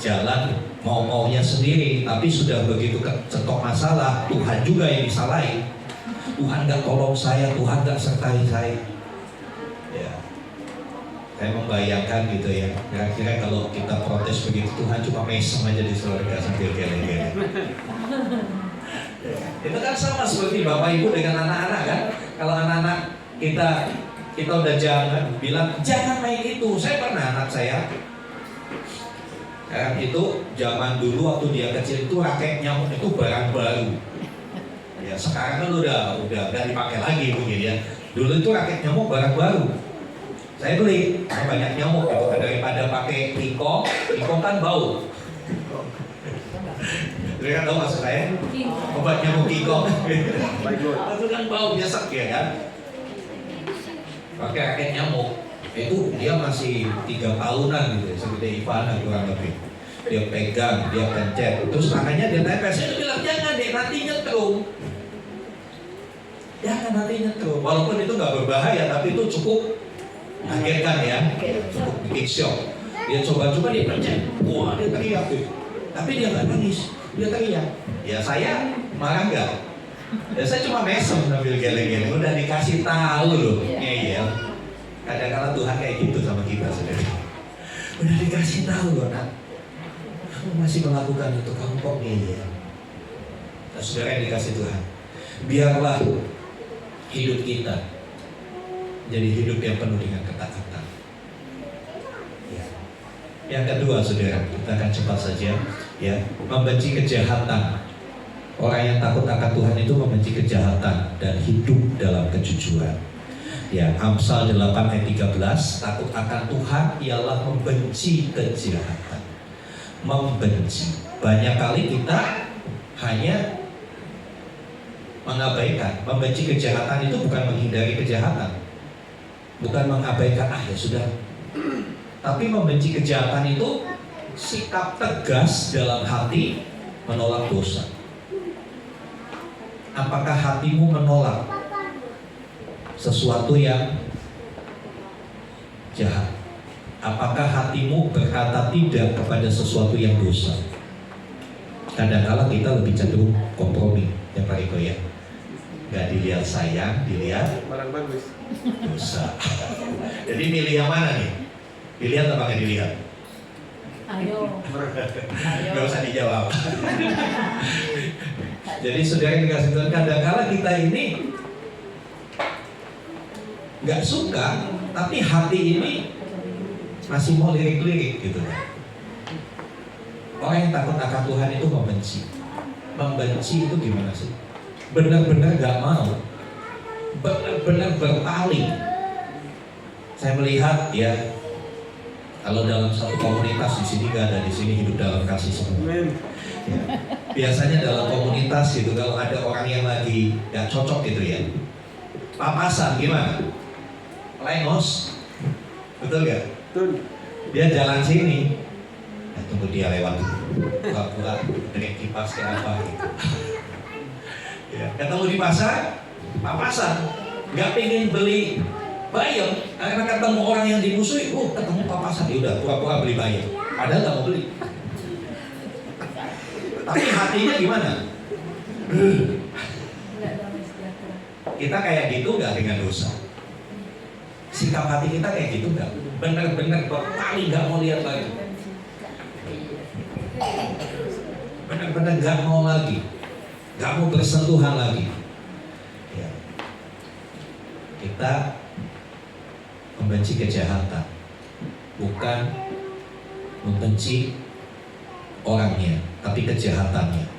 jalan mau-maunya sendiri. Tapi sudah begitu cetok masalah, Tuhan juga yang disalahin. Tuhan gak tolong saya, Tuhan gak sertai saya. Ya, saya membayangkan gitu ya, kira-kira kalau kita protes begitu, Tuhan cuma mesem aja di surga sambil gele-gele. Itu kan sama seperti Bapak Ibu dengan anak-anak kan. Kalau anak-anak kita udah jangan bilang jangan main itu. Saya pernah anak saya itu zaman dulu waktu dia kecil itu raket nyamuk itu barang baru. Ya sekarang kan udah dipakai lagi mungkin ya. Dulu itu raket nyamuk barang baru. Saya beli, banyak nyamuk gitu. Daripada pakai kikong kan bau. Mereka tahu maksud saya? Obat nyamuk kikong. Itu kan bau nyesek ya kan? Pakai raket nyamuk. Itu dia masih 3 tahunan gitu, segede Ivana kurang lebih. Dia pegang, dia pencet. Terus tangannya dia nempel. Saya bilang jangan deh, nanti nyetrum. Jangan nanti nyetrum. Walaupun itu nggak berbahaya, tapi itu cukup mengagetkan ya, cukup bikin shock. Dia coba-coba dia pencet. Wah dia teriak tuh. Tapi dia nggak nangis. Dia teriak. Ya saya marah nggak? Ya saya cuma mesem sambil geleng-geleng. Udah dikasih tahu loh, ngeyel. Kadang-kadang Tuhan kayak gitu sama kita saudara. Udah dikasih tahu loh nak. Kamu masih melakukan itu, kamu kok ngeyel? Nah, saudara yang dikasih Tuhan, biarlah hidup kita jadi hidup yang penuh dengan ketaatan. Ya. Yang kedua saudara, kita akan cepat saja. Ya, membenci kejahatan. Orang yang takut akan Tuhan itu membenci kejahatan dan hidup dalam kejujuran. Ya, Amsal 8 ayat 13, takut akan Tuhan ialah membenci kejahatan. Membenci. Banyak kali kita hanya mengabaikan. Membenci kejahatan itu bukan menghindari kejahatan, bukan mengabaikan ya sudah. Tapi membenci kejahatan itu sikap tegas dalam hati menolak dosa. Apakah hatimu menolak sesuatu yang jahat? Apakah hatimu berkata tidak kepada sesuatu yang dosa? Kadang-kala kita lebih cenderung kompromi, ya Pak Eko ya. Gak dilihat sayang, dilihat Barang bagus. dosa. Jadi milih yang mana nih? Dilihat apa nggak dilihat? Ayo. Gak usah dijawab. Jadi saudara yang dikasih Tuhan, kadang-kala kita ini nggak suka, tapi hati ini masih mau lirik-lirik gitu. Orang yang takut akan Tuhan itu membenci. Membenci itu gimana sih? Benar-benar gak mau, benar-benar berpaling. Saya melihat ya, kalau dalam satu komunitas di sini gak ada, di sini hidup dalam kasih semua. Ya. Biasanya dalam komunitas gitu, kalau ada orang yang lagi gak cocok gitu ya, papasan gimana? Lengos, betul gak? Betul. Dia jalan sini, tunggu dia lewat dulu, pura-pura dengan kipas kayak apa gitu. Ya, ketemu di pasar, papasan, nggak pengen beli bayam karena ketemu orang yang dimusuhi, ketemu papasan, ya udah pura-pura beli bayam, padahal nggak mau beli. Tapi hatinya gimana? Kita kayak gitu nggak dengan dosa? Sikap hati kita kayak gitu nggak? Benar-benar berpaling, nggak mau lihat lagi. Benar-benar nggak mau lagi, nggak mau bersentuhan lagi. Ya. Kita membenci kejahatan, bukan membenci orangnya, tapi kejahatannya.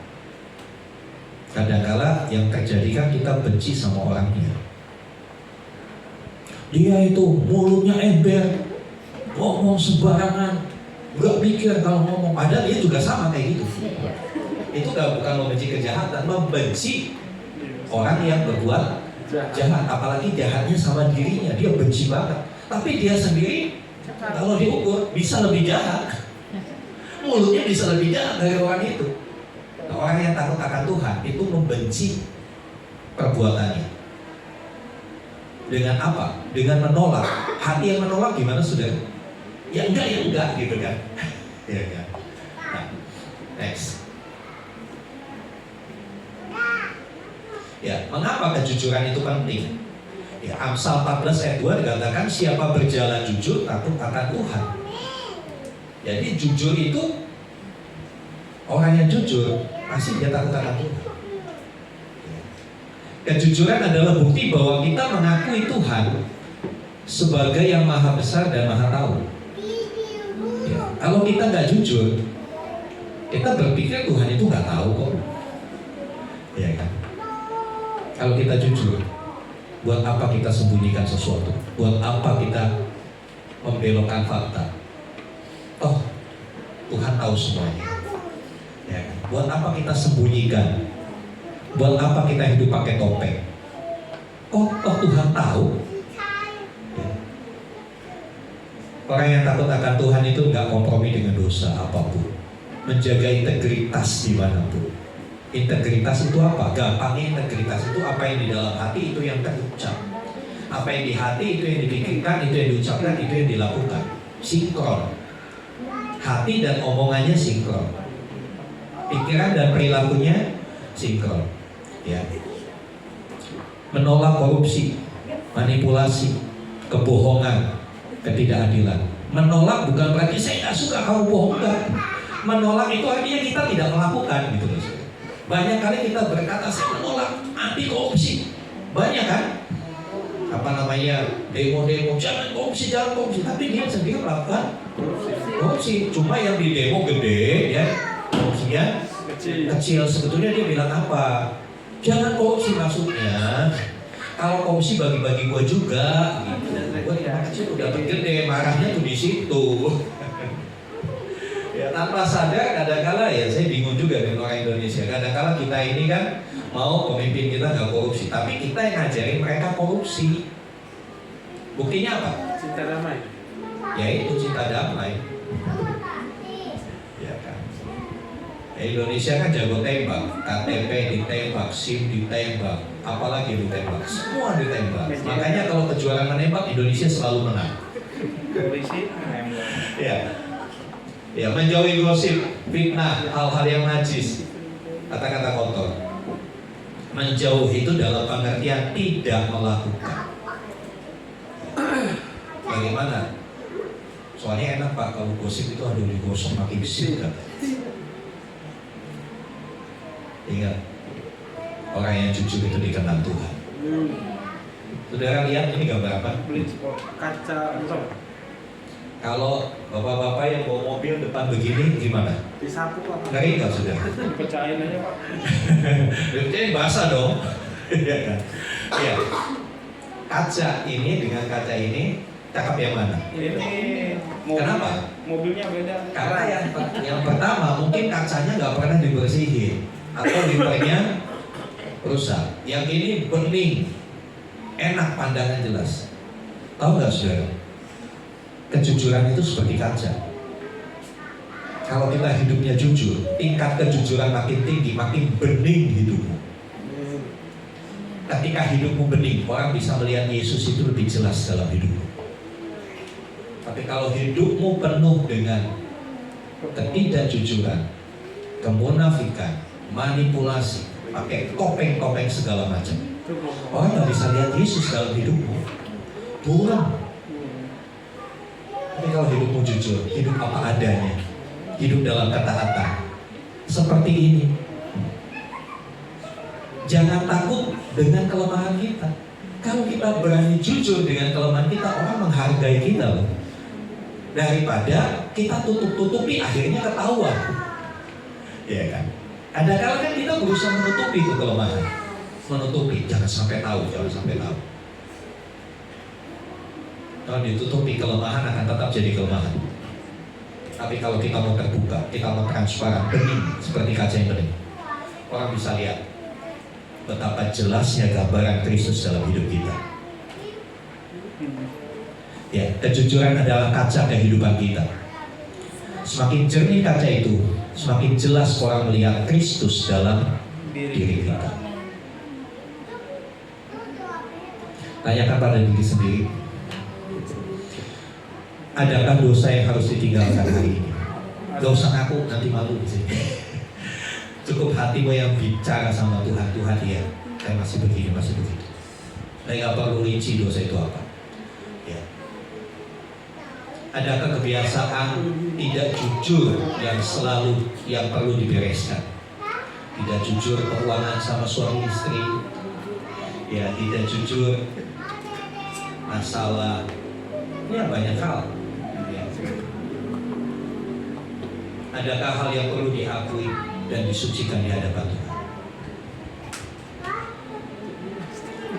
Kadang-kala yang terjadi kan kita benci sama orangnya. Dia itu mulutnya ember, ngomong sembarangan, nggak mikir kalau ngomong. Padahal dia juga sama kayak gitu. Itu bukan membenci kejahatan, membenci orang yang berbuat jahat. Apalagi jahatnya sama dirinya, dia benci banget. Tapi dia sendiri kalau diukur bisa lebih jahat. Mulutnya bisa lebih jahat dari orang itu. Nah, orang yang takut akan Tuhan itu membenci perbuatannya. Dengan apa? Dengan menolak. Hati yang menolak gimana sudah? ya enggak gitu kan. Ya kan. Nah, next. Ya, mengapa kejujuran itu penting? Ya, Amsal 14 ayat 2 dikatakan siapa berjalan jujur takut akan Tuhan. Jadi jujur itu, orang yang jujur pasti dia takut akan Tuhan. Kejujuran adalah bukti bahwa kita mengakui Tuhan sebagai yang maha besar dan maha tahu. Ya, kalau kita nggak jujur, kita berpikir Tuhan itu nggak tahu kok. Ya kan? Kalau kita jujur, buat apa kita sembunyikan sesuatu? Buat apa kita membelokkan fakta? Oh, Tuhan tahu semuanya. Ya kan? Buat apa kita sembunyikan? Buat apa kita hidup pakai topeng? Oh Tuhan tahu. Ya. Orang yang takut akan Tuhan itu nggak kompromi dengan dosa apapun, menjaga integritas dimanapun. Integritas itu apa? Gampangnya integritas itu apa yang di dalam hati itu yang terucap. Apa yang di hati itu yang dipikirkan, itu yang diucapkan, itu yang dilakukan. Sinkron. Hati dan omongannya sinkron. Pikiran dan perilakunya sinkron. Ya. Menolak korupsi, manipulasi, kebohongan, ketidakadilan. Menolak bukan berarti saya nggak suka kamu bohong, enggak. Menolak itu artinya kita tidak melakukan gitu loh. Banyak kali kita berkata saya menolak anti korupsi, banyak kan? Apa namanya, demo-demo jangan korupsi, tapi dia sendiri melakukan korupsi. Cuma yang di demo gede ya, korupsinya kecil. Sebetulnya dia bilang apa? Jangan korupsi, maksudnya kalau korupsi bagi-bagi gua juga gitu. Gua yang kecil udah gede, marahnya tuh di situ. Ya, tanpa sadar kadang-kala ya saya bingung juga dengan orang Indonesia. Kadang-kala kita ini kan mau pemimpin kita nggak korupsi, tapi kita yang ngajarin mereka korupsi. Buktinya apa? Cinta damai. Ya itu cinta damai. Ya kan. Ya, Indonesia kan jago tembak, KTP ditembak, SIM ditembak, apalagi ditembak, semua ditembak. Makanya kalau kejuaraan menembak Indonesia selalu menang. Polisi menembak. Ya. Ya, menjauhi gosip, fitnah, hal-hal yang najis, kata-kata kotor. Menjauhi itu dalam pengertian tidak melakukan. Bagaimana? Soalnya enak Pak, kalau gosip itu aduh digosok makin besar kan. Ingat, orang yang jujur itu dikenal Tuhan. Saudara lihat ini gambar apa? Beli kaca entong. Kalau bapak-bapak yang bawa mobil depan begini gimana? Disapu Pak. Ngeri nggak sudah? Dipecahin aja Pak. Jadi basah dong. Iya kan? Iya. Kaca ini dengan kaca ini cakep yang mana? Ini Kenapa? Mobilnya beda. Karena yang pertama mungkin kacanya nggak pernah dibersihin atau limpernya rusak. Yang ini bening, enak, pandangan jelas. Tahu nggak saudara? Kejujuran itu seperti kaca. Kalau kita hidupnya jujur, tingkat kejujuran makin tinggi, makin bening hidupmu. Ketika hidupmu bening, orang bisa melihat Yesus itu lebih jelas dalam hidupmu. Tapi kalau hidupmu penuh dengan ketidakjujuran, kemunafikan, manipulasi, pakai topeng-topeng segala macam, orang nggak bisa lihat Yesus dalam hidupmu. Bukan. Tapi kalau hidupmu jujur, hidup apa adanya, hidup dalam ketaatan, seperti ini. Jangan takut dengan kelemahan kita. Kalau kita berani jujur dengan kelemahan kita, orang menghargai kita loh. Daripada kita tutup-tutupi, akhirnya ketahuan. Iya kan? Kadang-kadang kan kita berusaha menutupi itu kelemahan. Menutupi, jangan sampai tahu. Kalau ditutupi, kelemahan akan tetap jadi kelemahan. Tapi kalau kita mau terbuka, kita mau transparan, bening seperti kaca yang bening, orang bisa lihat betapa jelasnya gambaran Kristus dalam hidup kita. Ya, kejujuran adalah kaca kehidupan kita. Semakin jernih kaca itu, semakin jelas orang melihat Kristus dalam diri kita. Tanyakan pada diri sendiri, Adakah dosa yang harus ditinggalkan hari ini? Gak usah ngaku, nanti malu di sini. Cukup hatimu yang bicara sama Tuhan. Tuhan ya, saya masih begini, masih begitu. Saya gak perlu rinci dosa itu apa. Ya. Adakah kebiasaan tidak jujur yang perlu dibereskan? Tidak jujur keuangan sama suami istri, ya tidak jujur masalah, ya banyak hal. Ya. Adakah hal yang perlu diakui dan disucikan di hadapan Tuhan?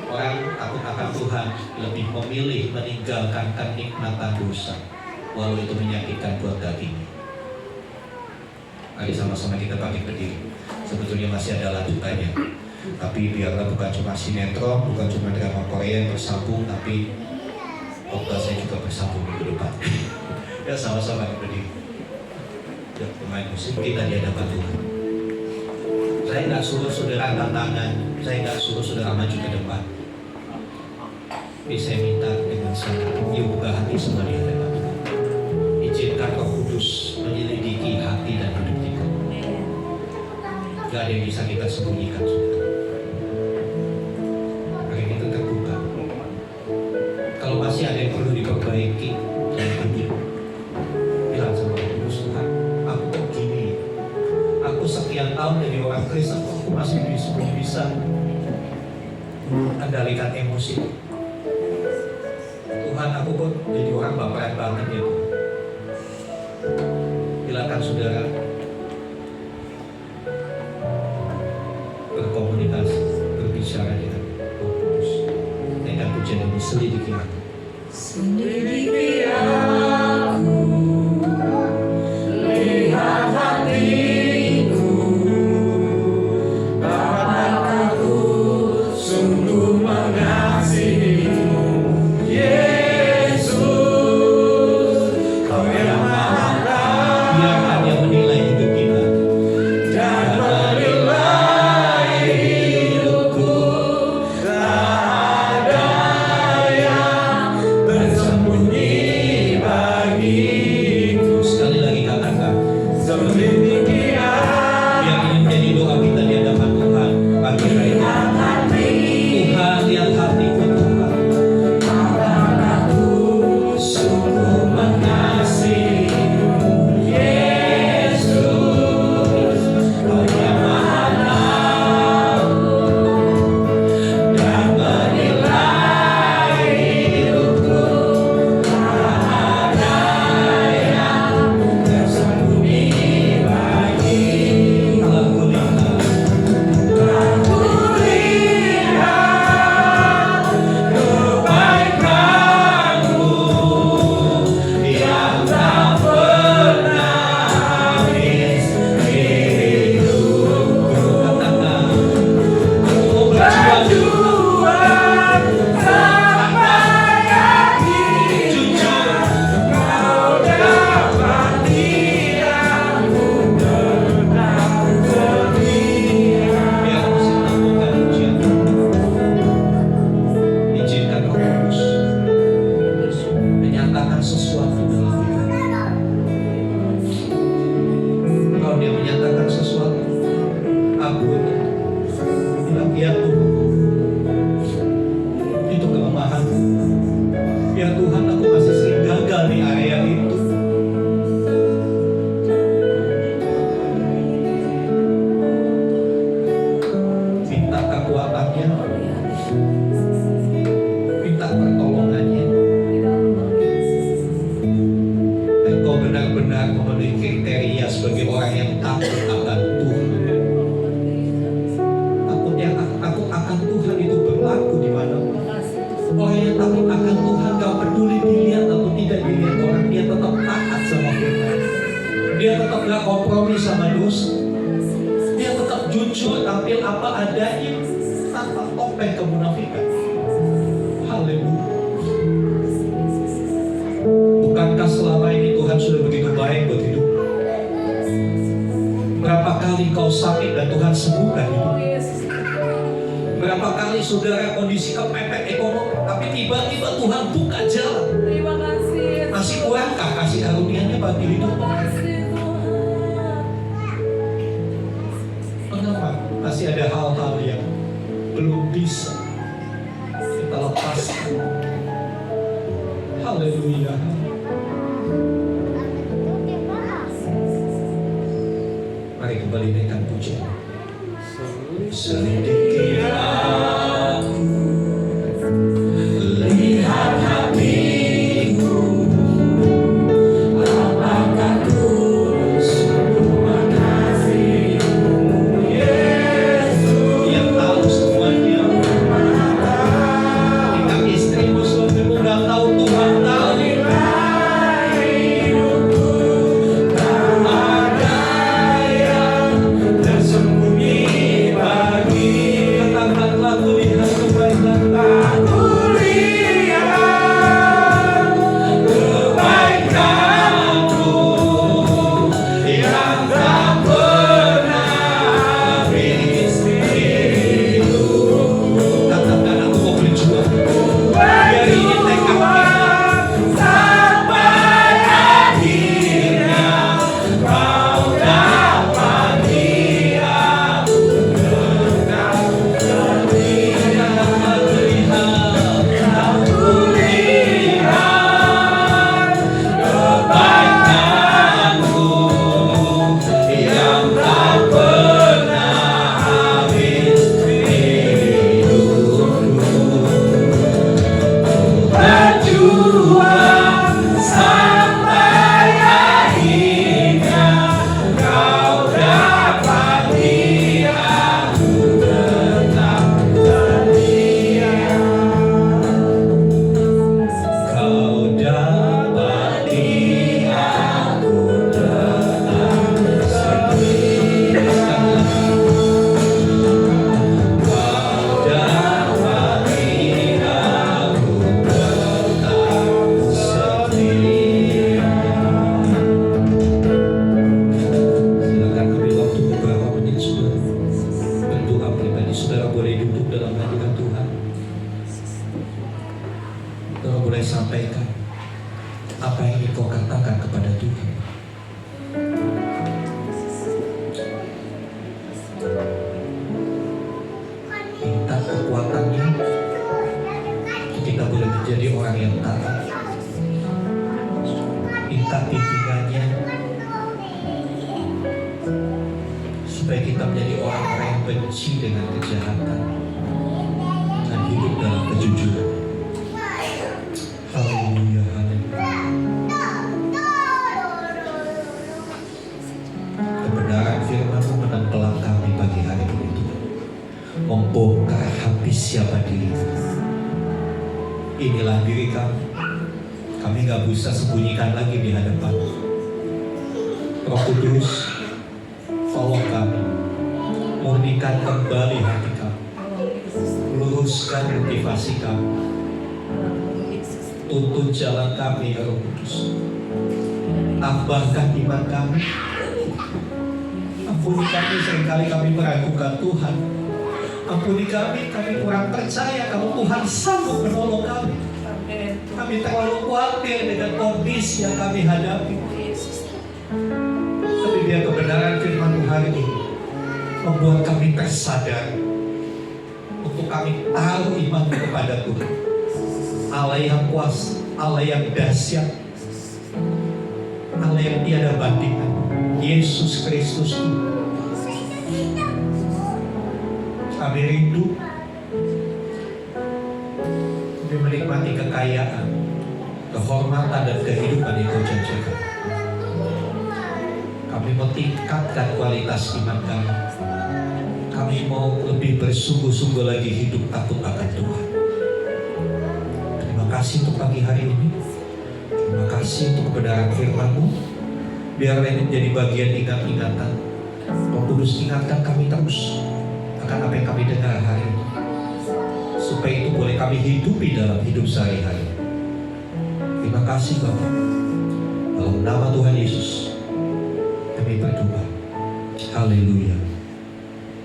Orang takut akan Tuhan lebih memilih meninggalkan kenikmatan dosa, walau itu menyakitkan buat dagingnya. Mari sama-sama kita bangkit berdiri. Sebetulnya masih ada lanjutannya, tapi biarlah bukan cuma sinetron, bukan cuma drama Korea yang bersambung, tapi saya juga bersambung minggu depan. Ya sama-sama berdiri. Ya, pemain musik kita di hadapan Tuhan. Saya nggak suruh saudara angkat tangan, saya nggak suruh saudara maju ke depan. Tapi saya minta dengan sangat buka hati semua di hadapan Tuhan. Izinkan Roh Kudus menyelidiki hati dan hidup kita. Gak ada yang bisa kita sembunyikan, saudara. Mari kita terbuka. Kalau masih ada yang perlu diperbaiki, jangan peduli. Bilang sama Roh Kudus, Tuhan, aku kok gini. Aku sekian tahun jadi orang Kristen, aku masih belum bisa kendalikan emosi. Tuhan, aku kok jadi orang baperan banget ya Tuhan. Silakan saudara berkomunikasi, berbicara dengan Roh Kudus. Dengan pujian ini selidiki aku. Selidiki aku, lihat hatiku, apakah ku sungguh mengasihimu, Yesus, Kau yang Maha Tahu. Biarkan Dia menilai hidup kita. Dan menilai hidupku, tak ada yang bersembunyi bagiku. Sekali lagi katakan, Selidiki aku, yang ini menjadi doa kita di hadapan Tuhan pagi hari ini. Tuhan, lihat hatiku Tuhan. apakah ku sungguh mengasihimu, Yesus, Kau yang Maha Tahu, dan menilai hidupku, tak ada yang tersembunyi bagiku. Telah kulihat Aku lihat kebaikan-Mu yang tak pernah habis hidupku. katakan, aku mau Berjuang sampai akhir, jujur. Kau dapati aku tetap setia. Biar aku lakukan pujian. Izinkan Roh Kudus menyatakan sesuatu dalam hidup. Kalau Dia menyatakan sesuatu, ampun. Bilang ya Tuhan, itu kelemahan. Ya Tuhan, aku masih sering gagal di area itu. Minta kekuatannya, minta pertolongannya. Engkau benar-benar memenuhi kriteria sebagai orang yang takut akan Tuhan. Takutnya takut akan Tuhan itu berlaku di mana. Orang yang takut akan Tuhan gak peduli dilihat atau tidak dilihat orang, dia tetap taat sama Tuhan. Dia tetap gak kompromi sama dosa. Dia tetap jujur tampil apa adanya tanpa topeng kemunafikan. Haleluya. Bukankah selama ini Tuhan sudah begitu baik buat hidup? Berapa kali kau sakit dan Tuhan sembuhkan hidup? Berapa kali saudara kondisi kepepet ekonomi, tapi tiba-tiba Tuhan buka jalan. Terima kasih. Masih kurangkah kasih karunia-Nya bagi hidupmu? Mengapa masih ada hal-hal yang belum bisa kita lepaskan? Haleluya. Mari kembali naikkan pujian. Selidiki aku, lihat hatiku, apakah tulus mengasihimu, Yesus yang tahu semuanya. Jika istrimu suamimu gak tahu, Tuhan tahu. Sampaikan apa yang ingin kau katakan kepada Tuhan. Minta kekuatannya, kita boleh menjadi orang yang taat. Minta bimbingannya, supaya kita menjadi orang-orang yang benci dengan kejahatan dan hidup dalam kejujuran. Haleluya, haleluya. Kebenaran firman-Mu menempel kami pagi hari ini, membongkar habis siapa diri. Inilah diri kami. Kami gak bisa sembunyikan lagi di hadapan. Roh Kudus, tolong kami, murnikan kembali hati kami, luruskan motivasi kami, tuntun jalan kami ya Roh Kudus. Tambahkan iman kami. Ampuni kami seringkali kami meragukan Tuhan. Ampuni kami kurang percaya kalau Tuhan sanggup menolong kami. Kami terlalu khawatir dengan kondisi yang kami hadapi. Tapi biar kebenaran firman Tuhan ini membuat kami tersadar untuk kami taruh iman kepada Tuhan, Allah yang kuasa, Allah yang dahsyat, Allah yang tiada bandingan, Yesus Kristus. Kami rindu, kami menikmati kekayaan, kehormatan dan kehidupan yang Kau janjikan. Kami mau tingkatkan kualitas iman kami. Kami mau lebih bersungguh-sungguh lagi hidup takut akan Tuhan. Terima kasih untuk pagi hari ini. Terima kasih untuk kebenaran firman-Mu. Biarlah ini menjadi bagian ingat-ingatan. Roh Kudus, ingatkan kami terus akan apa yang kami dengar hari ini, supaya itu boleh kami hidupi dalam hidup sehari-hari. Terima kasih Bapa. Dalam nama Tuhan Yesus kami berdoa. Haleluya.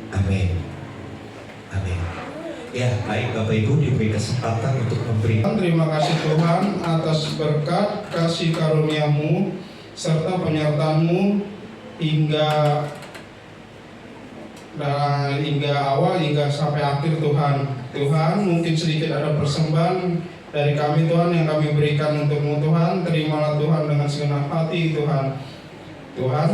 Amin. Amin. Ya, baik Bapak Ibu diberi kesempatan untuk memberi. Terima kasih Tuhan atas berkat kasih karunia-Mu serta penyertaan-Mu hingga awal hingga sampai akhir Tuhan. Tuhan, mungkin sedikit ada persembahan dari kami Tuhan yang kami berikan untuk-Mu Tuhan. Terimalah Tuhan dengan segenap hati Tuhan. Tuhan,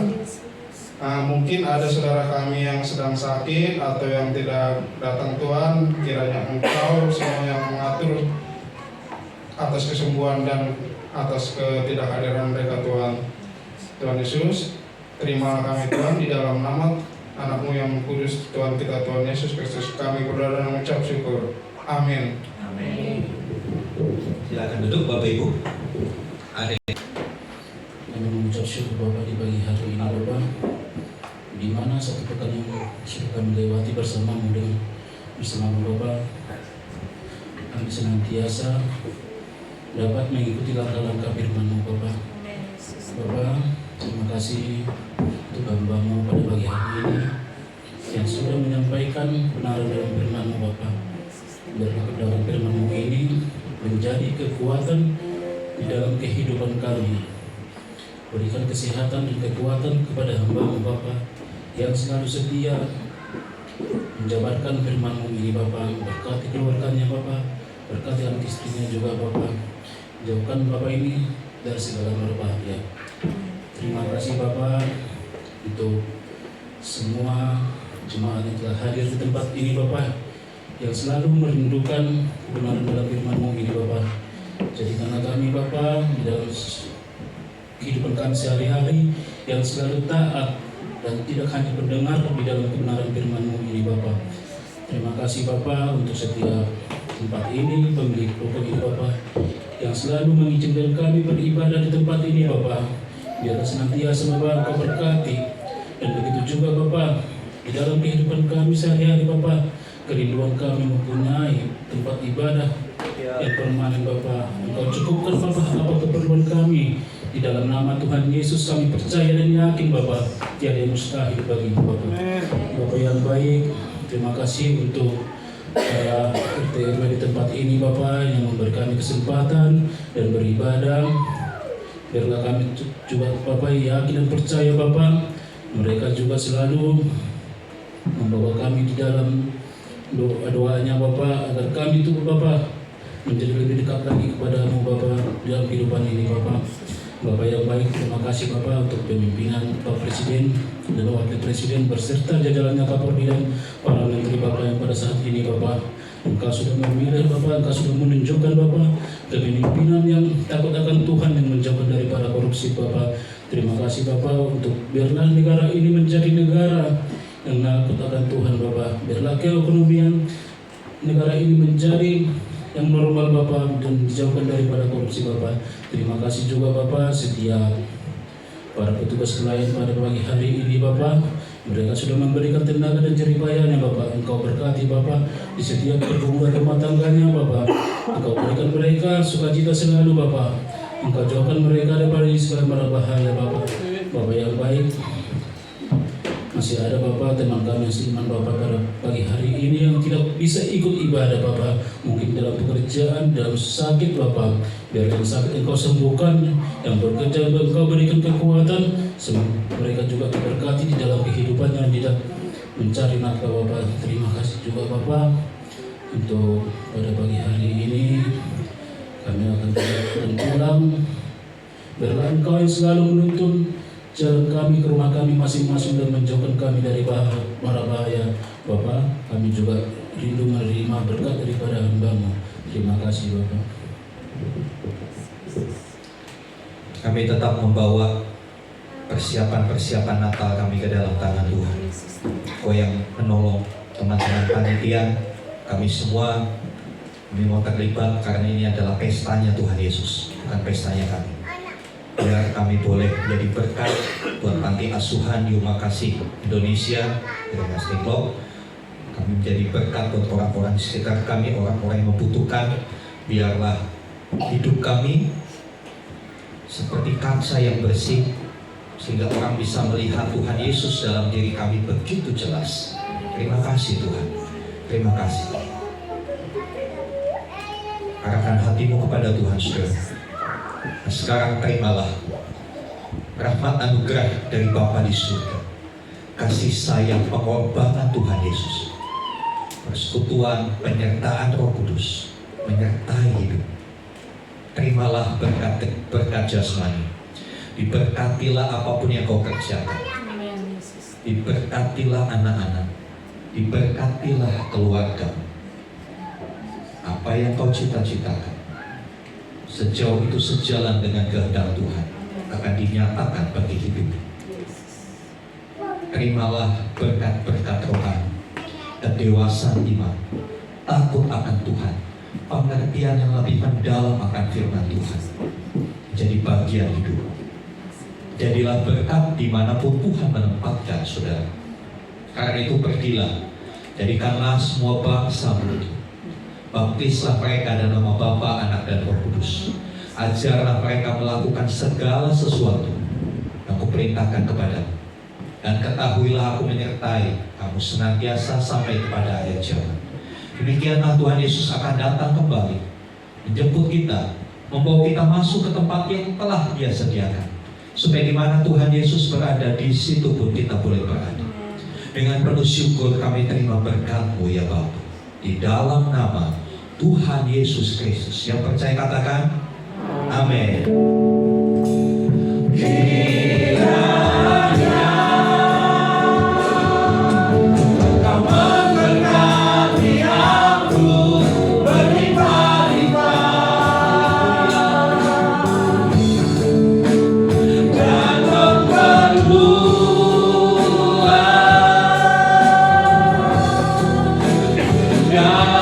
mungkin ada saudara kami yang sedang sakit atau yang tidak datang Tuhan, kiranya Engkau semua yang mengatur atas kesembuhan dan atas ketidakhadiran mereka Tuhan. Tuhan Yesus, terimalah kami Tuhan di dalam nama anak-Mu yang kudus Tuhan kita Tuhan Yesus Kristus. Kami berdoa dan mengucap syukur. Amin. Amin. Silakan duduk Bapak Ibu. Ada. Kami mengucap syukur Bapak di pagi hari ini Bapak, di mana satu pekan yang sudah kami lewati bersama-Mu Bapak, kami senantiasa dapat mengikuti langkah-langkah firman-Mu Bapak. Bapak, terima kasih untuk hamba-Mu pada pagi hari ini yang sudah menyampaikan kebenaran dalam firman-Mu Bapak. Biarlah kebenaran firman-Mu ini menjadi kekuatan di dalam kehidupan kami. Berikan kesehatan dan kekuatan kepada hamba-Mu Bapa yang selalu setia menjabarkan firman-Mu ini Bapa. Berkati keluarganya Bapa, berkati anak istrinya juga Bapa. Jauhkan Bapa ini dari segala berbahaya. Terima kasih Bapa untuk semua jemaat yang telah hadir di tempat ini Bapa, yang selalu merindukan kebenaran dalam firman-Mu ini Bapa. Jadikanlah kami Bapa di dalam kehidupan kami sehari-hari yang selalu taat dan tidak hanya mendengar di dalam kebenaran firman-Mu ini Bapa. Terima kasih Bapa untuk setiap tempat ini, pemilik pokok ini Bapa, yang selalu mengizinkan kami beribadah di tempat ini Bapa. Biarlah senantiasa Bapa Engkau berkati, dan begitu juga Bapa di dalam kehidupan kami sehari-hari Bapa. Kerinduan kami mempunyai tempat ibadah yang permanen Bapa. Engkau cukupkan Bapa apa keperluan kami. Di dalam nama Tuhan Yesus kami percaya dan yakin Bapa, tiada yang mustahil bagi Bapa. Bapa yang baik, terima kasih untuk RT RW di tempat ini Bapa yang memberi kami kesempatan dan beribadah. Biarlah kami juga Bapa yakin dan percaya Bapa, mereka juga selalu membawa kami di dalam doa-doanya Bapa, agar kami itu Bapa menjadi lebih dekat lagi kepada-Mu Bapa dalam kehidupan ini Bapa. Bapak yang baik, terima kasih Bapak untuk pemimpinan Pak Presiden dan Wakil Presiden berserta jajarannya Kapolri dan para menteri Bapak yang pada saat ini Bapak. Engkau sudah memilih Bapak, Engkau sudah menunjukkan Bapak kepemimpinan yang takut akan Tuhan yang menjauhkan dari para korupsi Bapak. Terima kasih Bapak untuk biarlah negara ini menjadi negara yang takut akan Tuhan Bapak. Biarlah keekonomian negara ini menjadi yang normal Bapak dan dijauhkan daripada korupsi Bapak. Terima kasih juga Bapak setiap para petugas pelayan pada pagi hari ini Bapak. Mereka sudah memberikan tenaga dan jeripayanya Bapak. Engkau berkati Bapak di setiap pergumulan rumah tangganya Bapak. Engkau berikan mereka sukacita selalu Bapak. Engkau jauhkan mereka daripada segala mara bahaya Bapak. Bapak yang baik, masih ada Bapak teman kami seiman Bapak pada pagi hari ini yang tidak bisa ikut ibadah Bapak, mungkin dalam pekerjaan, dalam sakit Bapak. Biar yang sakit Engkau sembuhkan, yang bekerja Engkau berikan kekuatan, mereka juga diberkati di dalam kehidupannya, tidak mencari nafkah Bapak. Terima kasih juga Bapak untuk pada pagi hari ini kami akan pulang. Biarlah Engkau yang selalu menuntun jalan kami ke rumah kami masing-masing dan menjauhkan kami dari mara bahaya Bapak. Kami juga rindu menerima berkat daripada hamba-Mu. Terima kasih Bapak. Kami tetap membawa persiapan-persiapan Natal kami ke dalam tangan Tuhan. Kau yang menolong teman-teman panitia, kami semua mau terlibat karena ini adalah pestanya Tuhan Yesus, bukan pestanya kami. Biar kami boleh jadi berkat buat panti asuhan Yuma Kasih Indonesia dengan Stiklop. Kami menjadi berkat buat orang-orang di sekitar kami, orang-orang yang membutuhkan. Biarlah hidup kami seperti kaca yang bersih, sehingga orang bisa melihat Tuhan Yesus dalam diri kami begitu jelas. Terima kasih Tuhan, terima kasih. Arahkan hatimu kepada Tuhan, saudara. Nah, sekarang terimalah rahmat anugerah dari Bapa di surga, kasih sayang pengorbanan Tuhan Yesus, persekutuan penyertaan Roh Kudus menyertai hidup. Terimalah berkat jasmani. Diberkatilah apapun yang kau kerjakan. Diberkatilah anak-anak. Diberkatilah keluarga. Apa yang kau cita-citakan, sejauh itu sejalan dengan kehendak Tuhan, akan dinyatakan bagi hidup. Terimalah berkat-berkat rohani, kedewasaan iman, takut akan Tuhan, pengertian yang lebih mendalam akan firman Tuhan, menjadi bagian hidup. Jadilah berkat dimanapun Tuhan menempatkan saudara. Karena itu pergilah, jadikanlah semua bangsa murid. Baptislah mereka dalam nama Bapa, Anak, dan Roh Kudus. Ajarlah mereka melakukan segala sesuatu yang kuperintahkan kepadamu. Dan ketahuilah aku menyertai kamu senantiasa sampai kepada akhir zaman. Demikianlah Tuhan Yesus akan datang kembali, menjemput kita, membawa kita masuk ke tempat yang telah Dia sediakan. Supaya di mana Tuhan Yesus berada, di situ pun kita boleh berada. Dengan penuh syukur kami terima berkat-Mu ya Bapa. Di dalam nama Tuhan Yesus Kristus. Yang percaya katakan amin. God.